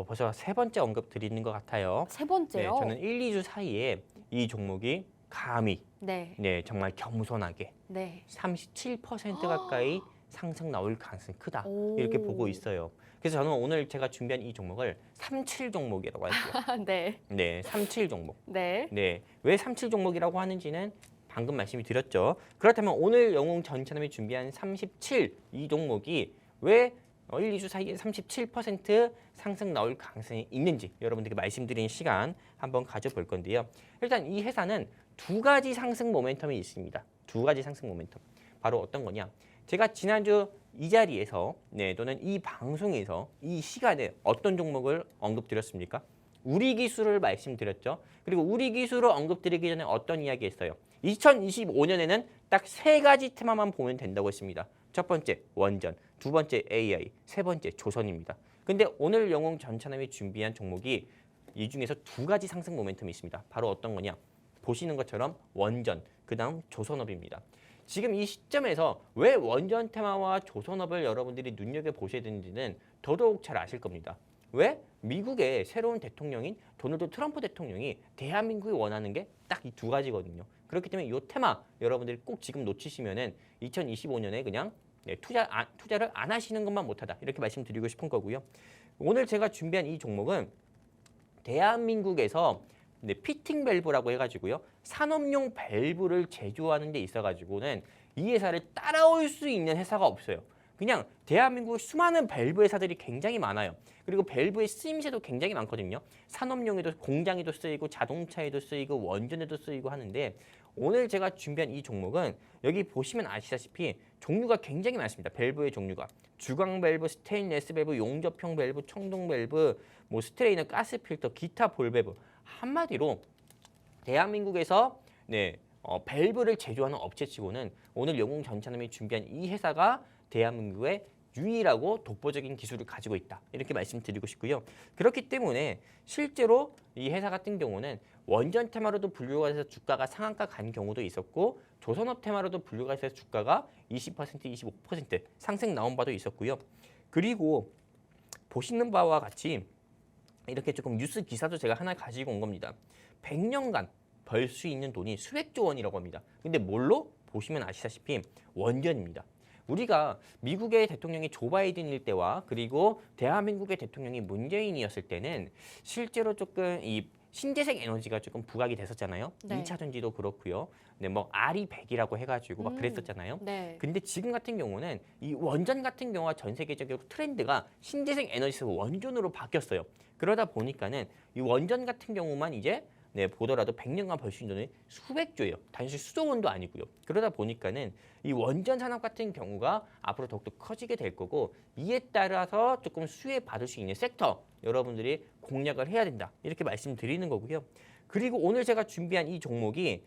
벌써 세 번째 언급 드리는 것 같아요. 세 번째요. 저는 1, 2주 사이에 이 종목이 감히 네. 정말 겸손하게 네. 37% 가까이 상승 나올 가능성이 크다. 오. 이렇게 보고 있어요. 그래서 저는 오늘 제가 준비한 이 종목을 37 종목이라고 할게요. 네. 네, 37 종목. 네. 네, 왜 37 종목이라고 하는지는 방금 말씀이 드렸죠. 그렇다면 오늘 영웅 전차남이 준비한 37 이 종목이 왜 1, 2주 사이에 37% 상승 나올 가능성이 있는지 여러분들께 말씀드리는 시간 한번 가져볼 건데요. 일단 이 회사는 두 가지 상승 모멘텀이 있습니다. 두 가지 상승 모멘텀. 바로 어떤 거냐? 제가 지난주 이 자리에서 또는 이 방송에서 이 시간에 어떤 종목을 언급드렸습니까? 우리 기술을 말씀드렸죠. 그리고 우리 기술을 언급드리기 전에 어떤 이야기 했어요? 2025년에는 딱 세 가지 테마만 보면 된다고 했습니다. 첫 번째 원전, 두 번째 AI, 세 번째 조선입니다. 근데 오늘 영웅 전차남이 준비한 종목이 이 중에서 두 가지 상승 모멘텀이 있습니다. 바로 어떤 거냐? 보시는 것처럼 원전, 그 다음 조선업입니다. 지금 이 시점에서 왜 원전 테마와 조선업을 여러분들이 눈여겨보셔야 되는지는 더더욱 잘 아실 겁니다. 왜? 미국의 새로운 대통령인 도널드 트럼프 대통령이 대한민국이 원하는 게 딱 이 두 가지거든요. 그렇기 때문에 이 테마 여러분들이 꼭 지금 놓치시면은 2025년에 그냥 투자를 안 하시는 것만 못하다. 이렇게 말씀드리고 싶은 거고요. 오늘 제가 준비한 이 종목은 대한민국에서 피팅 밸브라고 해가지고요. 산업용 밸브를 제조하는 데 있어가지고는 이 회사를 따라올 수 있는 회사가 없어요. 그냥 대한민국 수많은 밸브 회사들이 굉장히 많아요. 그리고 밸브의 쓰임새도 굉장히 많거든요. 산업용에도 공장에도 쓰이고 자동차에도 쓰이고 원전에도 쓰이고 하는데 오늘 제가 준비한 이 종목은 여기 보시면 아시다시피 종류가 굉장히 많습니다. 밸브의 종류가 주광 밸브, 스테인레스 밸브, 용접형 밸브, 청동 밸브, 뭐 스트레이너, 가스 필터, 기타 볼 밸브. 한마디로 대한민국에서 밸브를 제조하는 업체치고는 오늘 영웅 전차남이 준비한 이 회사가 대한민국의 유일하고 독보적인 기술을 가지고 있다. 이렇게 말씀드리고 싶고요. 그렇기 때문에 실제로 이 회사 같은 경우는 원전 테마로도 분류가 돼서 주가가 상한가 간 경우도 있었고 조선업 테마로도 분류가 돼서 주가가 20%, 25% 상승 나온 바도 있었고요. 그리고 보시는 바와 같이 이렇게 조금 뉴스 기사도 제가 하나 가지고 온 겁니다. 100년간 벌 수 있는 돈이 수백조 원이라고 합니다. 근데 뭘로? 보시면 아시다시피 원전입니다. 우리가 미국의 대통령이 조 바이든일 때와 그리고 대한민국의 대통령이 문재인이었을 때는 실제로 조금 이 신재생 에너지가 조금 부각이 됐었잖아요. 네. 2차 전지도 그렇고요. 뭐 RE100이라고 해가지고 막 그랬었잖아요. 네. 근데 지금 같은 경우는 이 원전 같은 경우가 전 세계적으로 트렌드가 신재생 에너지에서 원전으로 바뀌었어요. 그러다 보니까는 이 원전 같은 경우만 이제 보더라도 100년간 벌 수 있는 돈이 수백조예요. 단순히 수조원도 아니고요. 그러다 보니까는 이 원전 산업 같은 경우가 앞으로 더욱더 커지게 될 거고 이에 따라서 조금 수혜받을 수 있는 섹터 여러분들이 공략을 해야 된다. 이렇게 말씀드리는 거고요. 그리고 오늘 제가 준비한 이 종목이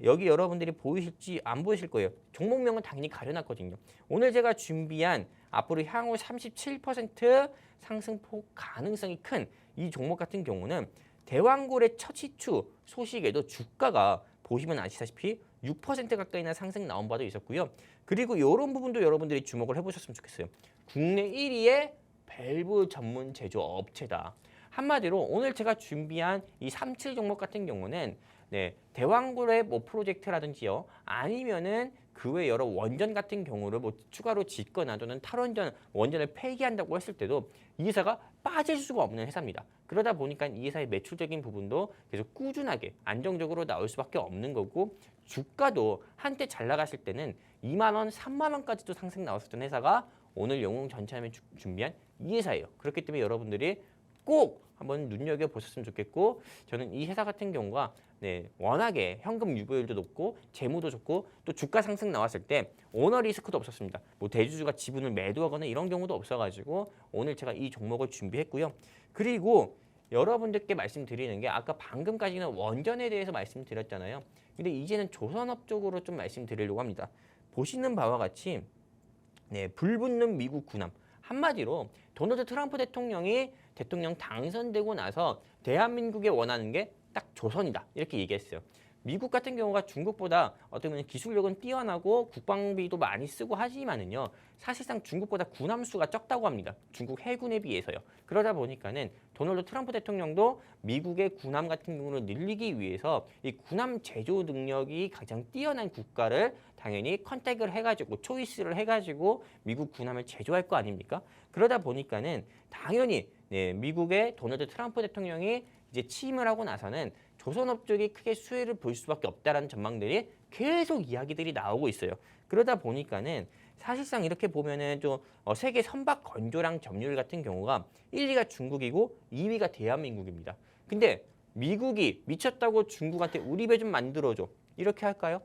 여기 여러분들이 보이실지 안 보이실 거예요. 종목명은 당연히 가려놨거든요. 오늘 제가 준비한 앞으로 향후 37% 상승폭 가능성이 큰 이 종목 같은 경우는 대왕골의 첫 시추 소식에도 주가가 보시면 아시다시피 6% 가까이나 상승 나온 바도 있었고요. 그리고 이런 부분도 여러분들이 주목을 해보셨으면 좋겠어요. 국내 1위의 밸브 전문 제조 업체다. 한마디로 오늘 제가 준비한 이 37 종목 같은 경우는 네, 대왕고래 뭐 프로젝트라든지요. 아니면은 그 외 여러 원전 같은 경우를 뭐 추가로 짓거나 또는 탈원전 원전을 폐기한다고 했을 때도 이 회사가 빠질 수가 없는 회사입니다. 그러다 보니까 이 회사의 매출적인 부분도 계속 꾸준하게 안정적으로 나올 수밖에 없는 거고 주가도 한때 잘 나갔을 때는 2만 원, 3만 원까지도 상승 나왔었던 회사가 오늘 영웅전차람이 준비한 이 회사예요. 그렇기 때문에 여러분들이 꼭 한번 눈여겨보셨으면 좋겠고 저는 이 회사 같은 경우가 워낙에 현금 유보율도 높고 재무도 좋고 또 주가 상승 나왔을 때 오너 리스크도 없었습니다. 뭐 대주주가 지분을 매도하거나 이런 경우도 없어가지고 오늘 제가 이 종목을 준비했고요. 그리고 여러분들께 말씀드리는 게 아까 방금까지는 원전에 대해서 말씀드렸잖아요. 근데 이제는 조선업 쪽으로 좀 말씀드리려고 합니다. 보시는 바와 같이 불붙는 미국 군함. 한마디로 도널드 트럼프 대통령이 대통령 당선되고 나서 대한민국에 원하는 게 딱 조선이다 이렇게 얘기했어요. 미국 같은 경우가 중국보다 어떻게 보면 기술력은 뛰어나고 국방비도 많이 쓰고 하지만은요 사실상 중국보다 군함 수가 적다고 합니다. 중국 해군에 비해서요. 그러다 보니까는 도널드 트럼프 대통령도 미국의 군함 같은 경우를 늘리기 위해서 이 군함 제조 능력이 가장 뛰어난 국가를 당연히 컨택을 해가지고 초이스를 해가지고 미국 군함을 제조할 거 아닙니까? 그러다 보니까는 당연히 미국의 도널드 트럼프 대통령이 이제 취임을 하고 나서는 조선업 쪽이 크게 수혜를 볼 수밖에 없다라는 전망들이 계속 이야기들이 나오고 있어요. 그러다 보니까는 사실상 이렇게 보면은 좀 세계 선박 건조량 점유율 같은 경우가 1위가 중국이고 2위가 대한민국입니다. 근데 미국이 미쳤다고 중국한테 우리 배 좀 만들어줘 이렇게 할까요?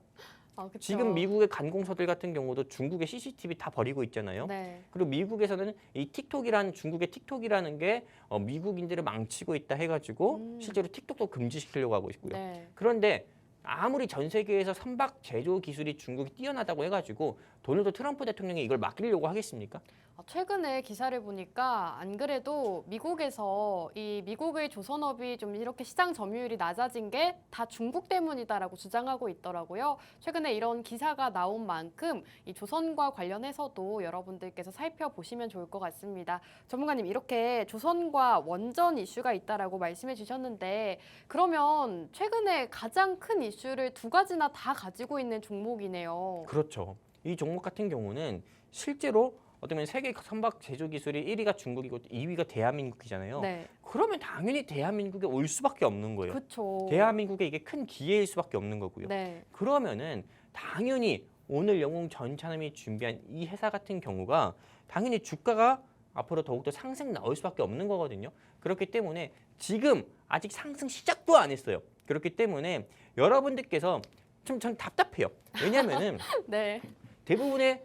그쵸. 지금 미국의 관공서들 같은 경우도 중국의 CCTV 다 버리고 있잖아요. 네. 그리고 미국에서는 이 틱톡이라는 중국의 틱톡이라는 게 미국인들을 망치고 있다 해가지고 실제로 틱톡도 금지시키려고 하고 있고요. 네. 그런데 아무리 전 세계에서 선박 제조 기술이 중국이 뛰어나다고 해가지고 도널드 트럼프 대통령이 이걸 맡기려고 하겠습니까? 최근에 기사를 보니까 안 그래도 미국에서 이 미국의 조선업이 좀 이렇게 시장 점유율이 낮아진 게 다 중국 때문이다라고 주장하고 있더라고요. 최근에 이런 기사가 나온 만큼 이 조선과 관련해서도 여러분들께서 살펴보시면 좋을 것 같습니다. 전문가님 이렇게 조선과 원전 이슈가 있다라고 말씀해 주셨는데 그러면 최근에 가장 큰 이슈를 두 가지나 다 가지고 있는 종목이네요. 그렇죠. 이 종목 같은 경우는 실제로 어떻게 보면 세계 선박 제조 기술이 1위가 중국이고 2위가 대한민국이잖아요. 네. 그러면 당연히 대한민국에 올 수밖에 없는 거예요. 그렇죠. 대한민국에 이게 큰 기회일 수밖에 없는 거고요. 네. 그러면은 당연히 오늘 영웅전차남이 준비한 이 회사 같은 경우가 당연히 주가가 앞으로 더욱더 상승 나올 수밖에 없는 거거든요. 그렇기 때문에 지금 아직 상승 시작도 안 했어요. 그렇기 때문에 여러분들께서 좀 전 답답해요. 왜냐면은 네. 대부분의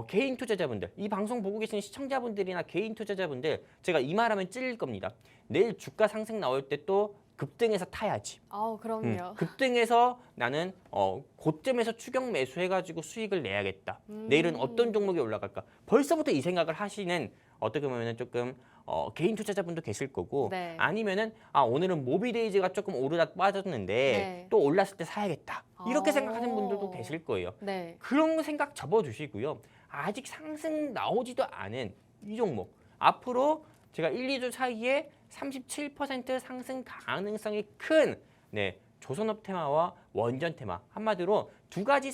개인 투자자분들, 이 방송 보고 계신 시청자분들이나 개인 투자자분들 제가 이 말하면 찔릴 겁니다. 내일 주가 상승 나올 때 또 급등해서 타야지. 그럼요. 급등해서 나는 고점에서 추격 매수해가지고 수익을 내야겠다. 내일은 어떤 종목이 올라갈까? 벌써부터 이 생각을 하시는 어떻게 보면 조금 개인 투자자분도 계실 거고 네. 아니면은 오늘은 모비데이즈가 조금 오르다 빠졌는데 네. 또 올랐을 때 사야겠다. 이렇게 아. 생각하는 분들도 계실 거예요. 네. 그런 생각 접어두시고요. 아직 상승 나오지도 않은 이 종목 앞으로 제가 1, 2주 사이에 37% 상승 가능성이 큰 조선업 테마와 원전 테마 한마디로 두 가지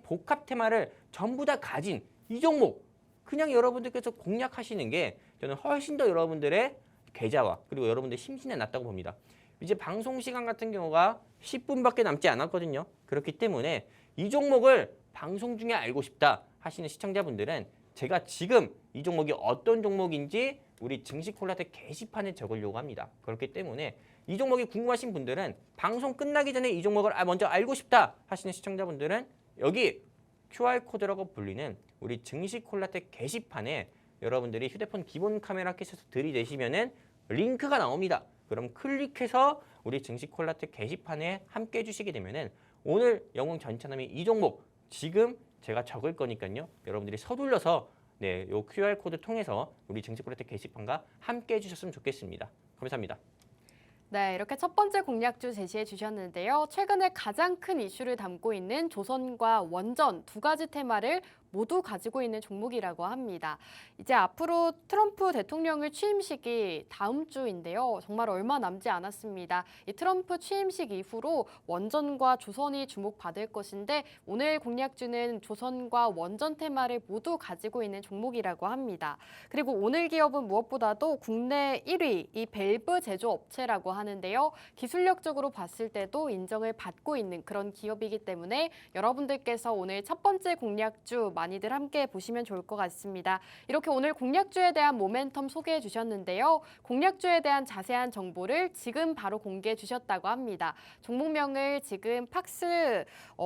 복합 테마를 전부 다 가진 이 종목 그냥 여러분들께서 공략하시는 게 저는 훨씬 더 여러분들의 계좌와 그리고 여러분들의 심신에 낫다고 봅니다. 이제 방송 시간 같은 경우가 10분밖에 남지 않았거든요. 그렇기 때문에 이 종목을 방송 중에 알고 싶다 하시는 시청자분들은 제가 지금 이 종목이 어떤 종목인지 우리 증시콜라텍 게시판에 적으려고 합니다. 그렇기 때문에 이 종목이 궁금하신 분들은 방송 끝나기 전에 이 종목을 먼저 알고 싶다 하시는 시청자분들은 여기 QR코드라고 불리는 우리 증시콜라텍 게시판에 여러분들이 휴대폰 기본 카메라 켜셔서 들이대시면은 링크가 나옵니다. 그럼 클릭해서 우리 증시콜라텍 게시판에 함께 해주시게 되면은 오늘 영웅전차남이 이 종목 지금 제가 적을 거니까요. 여러분들이 서둘러서 요 QR코드 통해서 우리 증시콜라텍 게시판과 함께 해주셨으면 좋겠습니다. 감사합니다. 네, 이렇게 첫 번째 공략주 제시해 주셨는데요. 최근에 가장 큰 이슈를 담고 있는 조선과 원전 두 가지 테마를 모두 가지고 있는 종목이라고 합니다. 이제 앞으로 트럼프 대통령의 취임식이 다음 주인데요. 정말 얼마 남지 않았습니다. 이 트럼프 취임식 이후로 원전과 조선이 주목받을 것인데 오늘 공략주는 조선과 원전 테마를 모두 가지고 있는 종목이라고 합니다. 그리고 오늘 기업은 무엇보다도 국내 1위 이 밸브 제조업체라고 하는데요. 기술력적으로 봤을 때도 인정을 받고 있는 그런 기업이기 때문에 여러분들께서 오늘 첫 번째 공략주 많이들 함께 보시면 좋을 것 같습니다. 이렇게 오늘 공략주에 대한 모멘텀 소개해 주셨는데요. 공략주에 대한 자세한 정보를 지금 바로 공개해 주셨다고 합니다. 종목명을 지금 팍스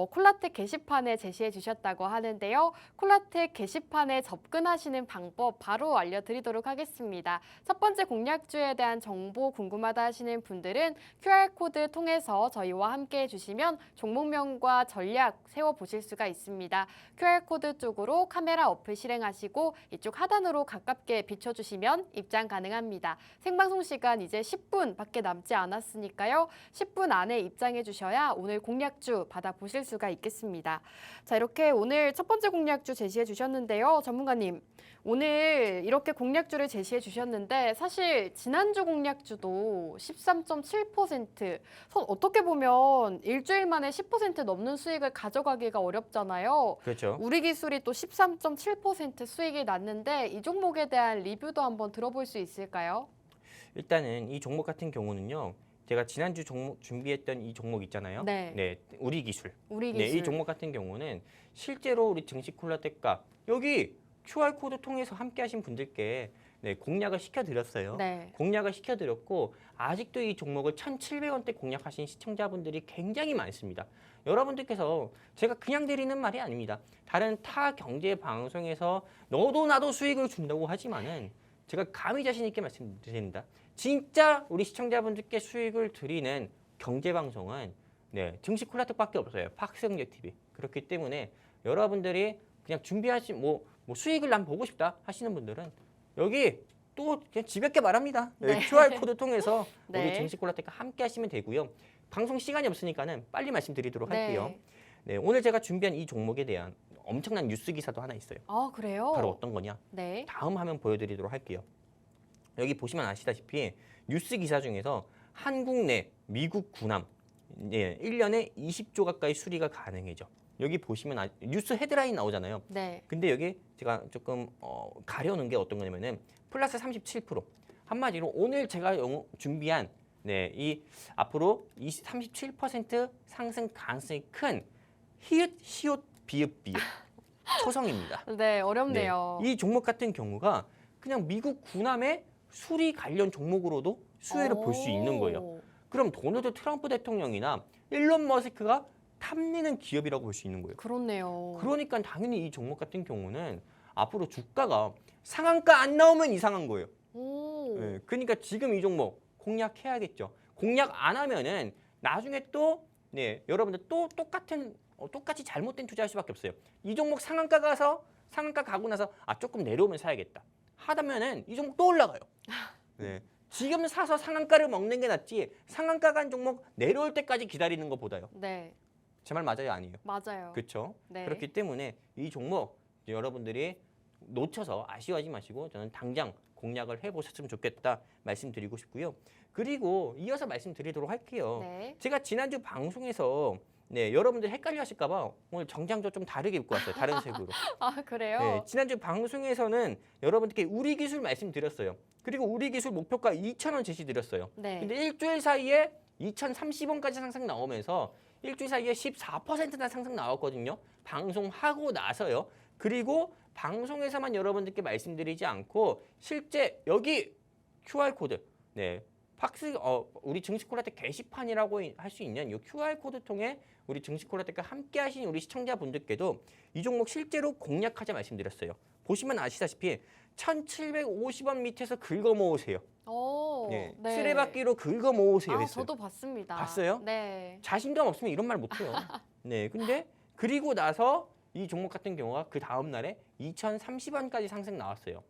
콜라텍 게시판에 제시해 주셨다고 하는데요. 콜라텍 게시판에 접근하시는 방법 바로 알려드리도록 하겠습니다. 첫 번째 공략주에 대한 정보 궁금하다 하시는 분들은 QR코드 통해서 저희와 함께 해주시면 종목명과 전략 세워보실 수가 있습니다. QR코드 쪽으로 카메라 어플 실행하시고 이쪽 하단으로 가깝게 비춰주시면 입장 가능합니다. 생방송 시간 이제 10분밖에 남지 않았으니까요. 10분 안에 입장해 주셔야 오늘 공략주 받아보실 수가 있겠습니다. 자, 이렇게 오늘 첫 번째 공략주 제시해 주셨는데요. 전문가님, 오늘 이렇게 공략주를 제시해 주셨는데 사실 지난주 공략주도 13.7% 어떻게 보면 일주일 만에 10% 넘는 수익을 가져가기가 어렵잖아요. 그렇죠. 우리 기술이 또 13.7% 수익이 났는데 이 종목에 대한 리뷰도 한번 들어볼 수 있을까요? 일단은 이 종목 같은 경우는요. 제가 지난주 종목 준비했던 이 종목 있잖아요. 네. 우리 기술. 우리 네, 기술. 이 종목 같은 경우는 실제로 우리 증시 콜라텍과 여기 QR코드 통해서 함께 하신 분들께 공략을 시켜드렸어요. 네. 공략을 시켜드렸고 아직도 이 종목을 1,700원대 공략하신 시청자분들이 굉장히 많습니다. 여러분들께서 제가 그냥 드리는 말이 아닙니다. 다른 타 경제 방송에서 너도 나도 수익을 준다고 하지만은 제가 감히 자신 있게 말씀드립니다. 진짜 우리 시청자분들께 수익을 드리는 경제 방송은 증시 콜라텍밖에 없어요. 팍스경제 TV. 그렇기 때문에 여러분들이 그냥 준비하신 뭐 수익을 난 보고 싶다 하시는 분들은 여기 또 그냥 지겹게 말합니다. 네. QR코드 통해서 네. 우리 증시 콜라텍과 함께 하시면 되고요. 방송 시간이 없으니까는 빨리 말씀드리도록 할게요. 네, 오늘 제가 준비한 이 종목에 대한 엄청난 뉴스 기사도 하나 있어요. 아, 그래요? 바로 어떤 거냐? 네. 다음 화면 보여드리도록 할게요. 여기 보시면 아시다시피 뉴스 기사 중에서 한국 내 미국 군함 1년에 20조 가까이 수리가 가능해져. 여기 보시면 뉴스 헤드라인 나오잖아요. 네. 근데 여기 제가 조금 가려놓은 게 어떤 거냐면은 플러스 37%. 한마디로 오늘 제가 준비한 이 앞으로 37% 상승 가능성이 큰 히읗, 시옷, 비읍, 비읍 초성입니다. 네, 어렵네요. 이 종목 같은 경우가 그냥 미국 군함의 수리 관련 종목으로도 수혜를 볼 수 있는 거예요. 그럼 도널드 트럼프 대통령이나 일론 머스크가 탐내는 기업이라고 볼 수 있는 거예요. 그렇네요. 그러니까 당연히 이 종목 같은 경우는 앞으로 주가가 상한가 안 나오면 이상한 거예요. 오. 그러니까 지금 이 종목 공략해야겠죠. 공략 안 하면은 나중에 또 여러분들 또 똑같이 잘못된 투자할 수밖에 없어요. 이 종목 상한가 가고 나서 조금 내려오면 사야겠다 하다면은 이 종목 또 올라가요. 지금 사서 상한가를 먹는 게 낫지 상한가 간 종목 내려올 때까지 기다리는 것보다요. 네. 제 말 맞아요, 아니에요? 맞아요. 그렇죠. 네. 그렇기 때문에 이 종목 여러분들이 놓쳐서 아쉬워하지 마시고 저는 당장 공략을 해보셨으면 좋겠다 말씀드리고 싶고요. 그리고 이어서 말씀드리도록 할게요. 네. 제가 지난주 방송에서 여러분들 헷갈려하실까 봐 오늘 정장도 좀 다르게 입고 왔어요. 다른 색으로. 아, 그래요? 지난주 방송에서는 여러분들께 우리 기술 말씀드렸어요. 그리고 우리 기술 목표가 2,000원 제시드렸어요. 네. 근데 일주일 사이에 2,030원까지 상승 나오면서 일주일 사이에 14%나 상승 나왔거든요. 방송하고 나서요. 그리고 방송에서만 여러분들께 말씀드리지 않고 실제 여기 QR코드, 팍스 우리 증시콜라텍 게시판이라고 할 수 있는 이 QR코드 통해 우리 증시콜라텍과 함께 하신 우리 시청자분들께도 이 종목 실제로 공략하자 말씀드렸어요. 보시면 아시다시피 1,750원 밑에서 긁어 모으세요. 오, 네. 쓰레받기로 긁어 모으세요 했어요. 저도 봤습니다. 봤어요? 네. 자신감 없으면 이런 말 못해요. 근데 그리고 나서 이 종목 같은 경우가 그 다음 날에 2,030원까지 상승 나왔어요.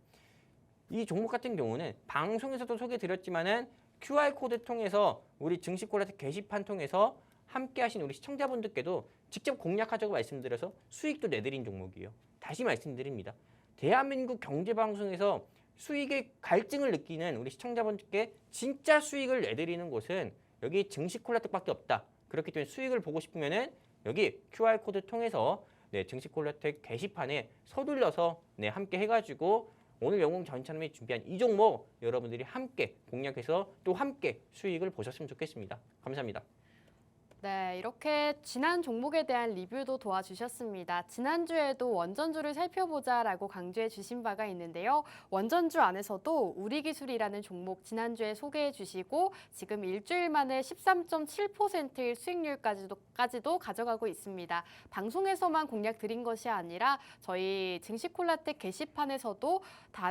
이 종목 같은 경우는 방송에서도 소개드렸지만은 QR코드 통해서 우리 증시콜라텍 게시판 통해서 함께 하신 우리 시청자분들께도 직접 공략하자고 말씀드려서 수익도 내드린 종목이에요. 다시 말씀드립니다. 대한민국 경제방송에서 수익의 갈증을 느끼는 우리 시청자분들께 진짜 수익을 내드리는 곳은 여기 증시콜라텍밖에 없다. 그렇기 때문에 수익을 보고 싶으면은 여기 QR코드 통해서 네, 증시콜라텍 게시판에 서둘러서 네, 함께 해가지고 오늘 영웅 전처럼이 준비한 이 종목 여러분들이 함께 공략해서 또 함께 수익을 보셨으면 좋겠습니다. 감사합니다. 네, 이렇게 지난 종목에 대한 리뷰도 도와주셨습니다. 지난주에도 원전주를 살펴보자라고 강조해 주신 바가 있는데요. 원전주 안에서도 우리기술이라는 종목 지난주에 소개해 주시고 지금 일주일 만에 13.7%의 수익률까지도 가져가고 있습니다. 방송에서만 공략 드린 것이 아니라 저희 증시콜라텍 게시판에서도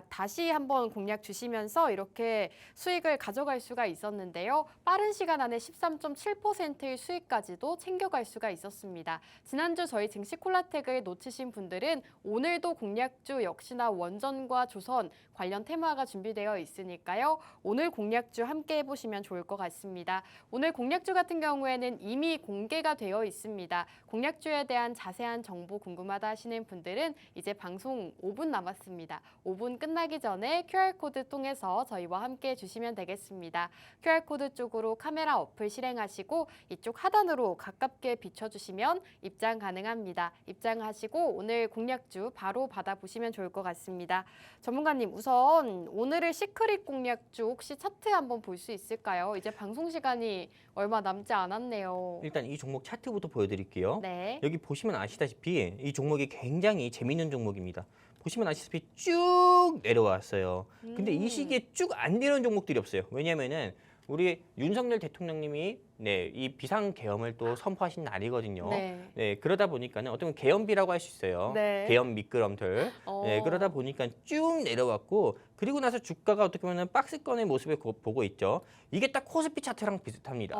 다시 한번 공략 주시면서 이렇게 수익을 가져갈 수가 있었는데요. 빠른 시간 안에 13.7%의 수익까지도 챙겨갈 수가 있었습니다. 지난주 저희 증시콜라텍을 놓치신 분들은 오늘도 공략주 역시나 원전과 조선 관련 테마가 준비되어 있으니까요. 오늘 공략주 함께 해보시면 좋을 것 같습니다. 오늘 공략주 같은 경우에는 이미 공개가 되어 있습니다. 공략주에 대한 자세한 정보 궁금하다 하시는 분들은 이제 방송 5분 남았습니다. 5분 끝나기 전에 QR코드 통해서 저희와 함께 해주시면 되겠습니다. QR코드 쪽으로 카메라 어플 실행하시고 이쪽 하단으로 가깝게 비춰주시면 입장 가능합니다. 입장하시고 오늘 공략주 바로 받아보시면 좋을 것 같습니다. 전문가님, 우선 오늘의 시크릿 공략주 혹시 차트 한번 볼 수 있을까요? 이제 방송 시간이 얼마 남지 않았네요. 일단 이 종목 차트부터 보여드릴게요. 네. 여기 보시면 아시다시피 이 종목이 굉장히 재밌는 종목입니다. 보시면 아시다시피 쭉 내려왔어요. 근데 이 시기에 쭉 안 내려온 종목들이 없어요. 왜냐면은 우리 윤석열 대통령님이 네, 이 비상계엄을 또 선포하신 날이거든요. 네. 네, 그러다 보니까는 어떤 계엄비라고 할 수 있어요. 네. 계엄 미끄럼틀. 네, 그러다 보니까 쭉 내려왔고 그리고 나서 주가가 어떻게 보면 박스권의 모습을 보고 있죠. 이게 딱 코스피 차트랑 비슷합니다.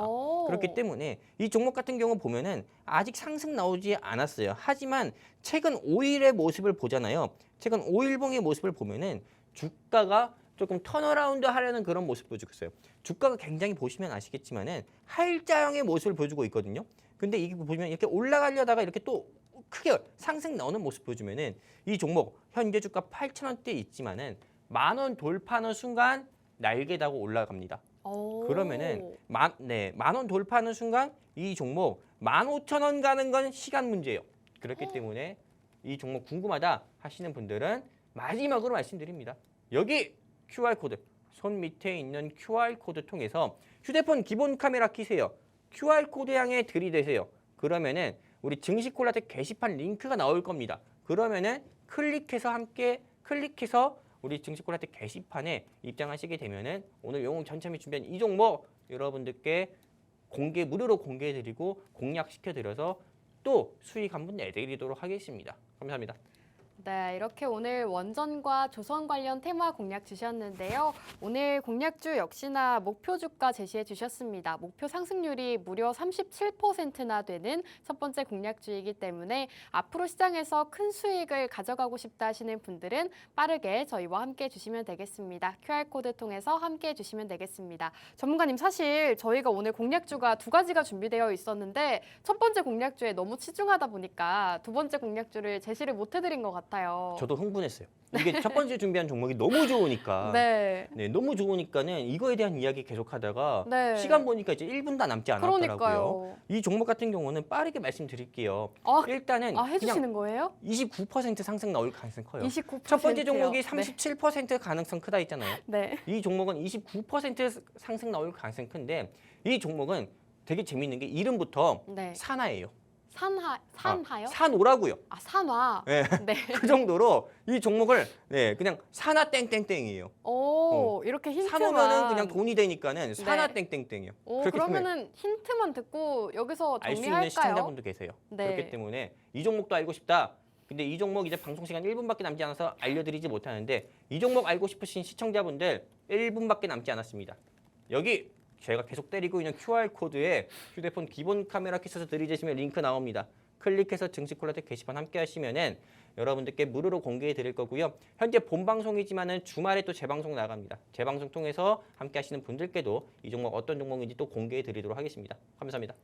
그렇기 때문에 이 종목 같은 경우 보면은 아직 상승 나오지 않았어요. 하지만 최근 5일의 모습을 보잖아요. 최근 5일봉의 모습을 보면은 주가가 조금 턴어라운드 하려는 그런 모습 보여주고 있어요. 주가가 굉장히 보시면 아시겠지만은 하일자형의 모습을 보여주고 있거든요. 근데 이게 보시면 이렇게 올라가려다가 이렇게 또 크게 상승 나오는 모습 보여주면은 이 종목 현재 주가 8,000원대 있지만은 10,000원 돌파하는 순간 날개 다고 올라갑니다. 그러면은 만 원 돌파하는 순간 이 종목 15,000원 가는 건 시간 문제예요. 그렇기 때문에 이 종목 궁금하다 하시는 분들은 마지막으로 말씀드립니다. 여기 QR코드, 손 밑에 있는 QR코드 통해서 휴대폰 기본 카메라 켜세요. QR코드 향해 들이대세요. 그러면은 우리 증시콜라텍 게시판 링크가 나올 겁니다. 그러면은 클릭해서 우리 증시콜라텍 게시판에 입장하시게 되면은 오늘 영웅 전참이 준비한 이 종목 여러분들께 무료로 공개해드리고 공략시켜드려서 또 수익 한번 내드리도록 하겠습니다. 감사합니다. 네, 이렇게 오늘 원전과 조선 관련 테마 공략 주셨는데요. 오늘 공략주 역시나 목표 주가 제시해 주셨습니다. 목표 상승률이 무려 37%나 되는 첫 번째 공략주이기 때문에 앞으로 시장에서 큰 수익을 가져가고 싶다 하시는 분들은 빠르게 저희와 함께 해주시면 되겠습니다. QR코드 통해서 함께 해주시면 되겠습니다. 전문가님, 사실 저희가 오늘 공략주가 두 가지가 준비되어 있었는데 첫 번째 공략주에 너무 치중하다 보니까 두 번째 공략주를 제시를 못 해드린 것 같아요. 저도 흥분했어요. 이게 첫 번째 준비한 종목이 너무 좋으니까. 네. 네, 너무 좋으니까는 이거에 대한 이야기 계속하다가 네. 시간 보니까 이제 1분도 남지 않았더라고요. 그러니까요. 이 종목 같은 경우는 빠르게 말씀드릴게요. 일단은 해주시는 거예요? 29% 상승 나올 가능성이 커요. 29%요? 첫 번째 종목이 37% 가능성 크다 했잖아요. 네. 이 종목은 29% 상승 나올 가능성이 큰데 이 종목은 되게 재밌는 게 이름부터 네. 산화예요. 산화요? 산오라고요. 산화. 네. 네. 그 정도로 이 종목을 네, 그냥 산화 땡땡땡이에요. 이렇게 힌트만. 산오면은 그냥 돈이 되니까는 산화 네. 땡땡땡이요. 그러면은 힌트만 듣고 여기서 알 수 정리할까요? 있는 시청자분도 계세요. 네. 그렇기 때문에 이 종목도 알고 싶다. 근데 이 종목 이제 방송 시간 1분밖에 남지 않아서 알려드리지 못하는데 이 종목 알고 싶으신 시청자분들 1분밖에 남지 않았습니다. 여기 제가 계속 때리고 있는 QR코드에 휴대폰 기본 카메라 켜서 들이대시면 링크 나옵니다. 클릭해서 증시콜라텍 게시판 함께 하시면은 여러분들께 무료로 공개해 드릴 거고요. 현재 본방송이지만은 주말에 또 재방송 나갑니다. 재방송 통해서 함께 하시는 분들께도 이 종목 어떤 종목인지 또 공개해 드리도록 하겠습니다. 감사합니다.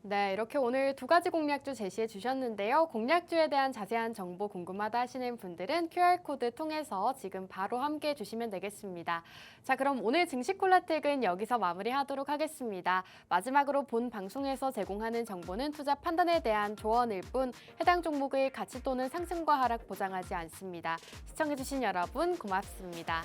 네, 이렇게 오늘 두 가지 공략주 제시해 주셨는데요. 공략주에 대한 자세한 정보 궁금하다 하시는 분들은 QR코드 통해서 지금 바로 함께 해 주시면 되겠습니다. 자, 그럼 오늘 증시 콜라텍은 여기서 마무리하도록 하겠습니다. 마지막으로 본 방송에서 제공하는 정보는 투자 판단에 대한 조언일 뿐 해당 종목의 가치 또는 상승과 하락 보장하지 않습니다. 시청해 주신 여러분 고맙습니다.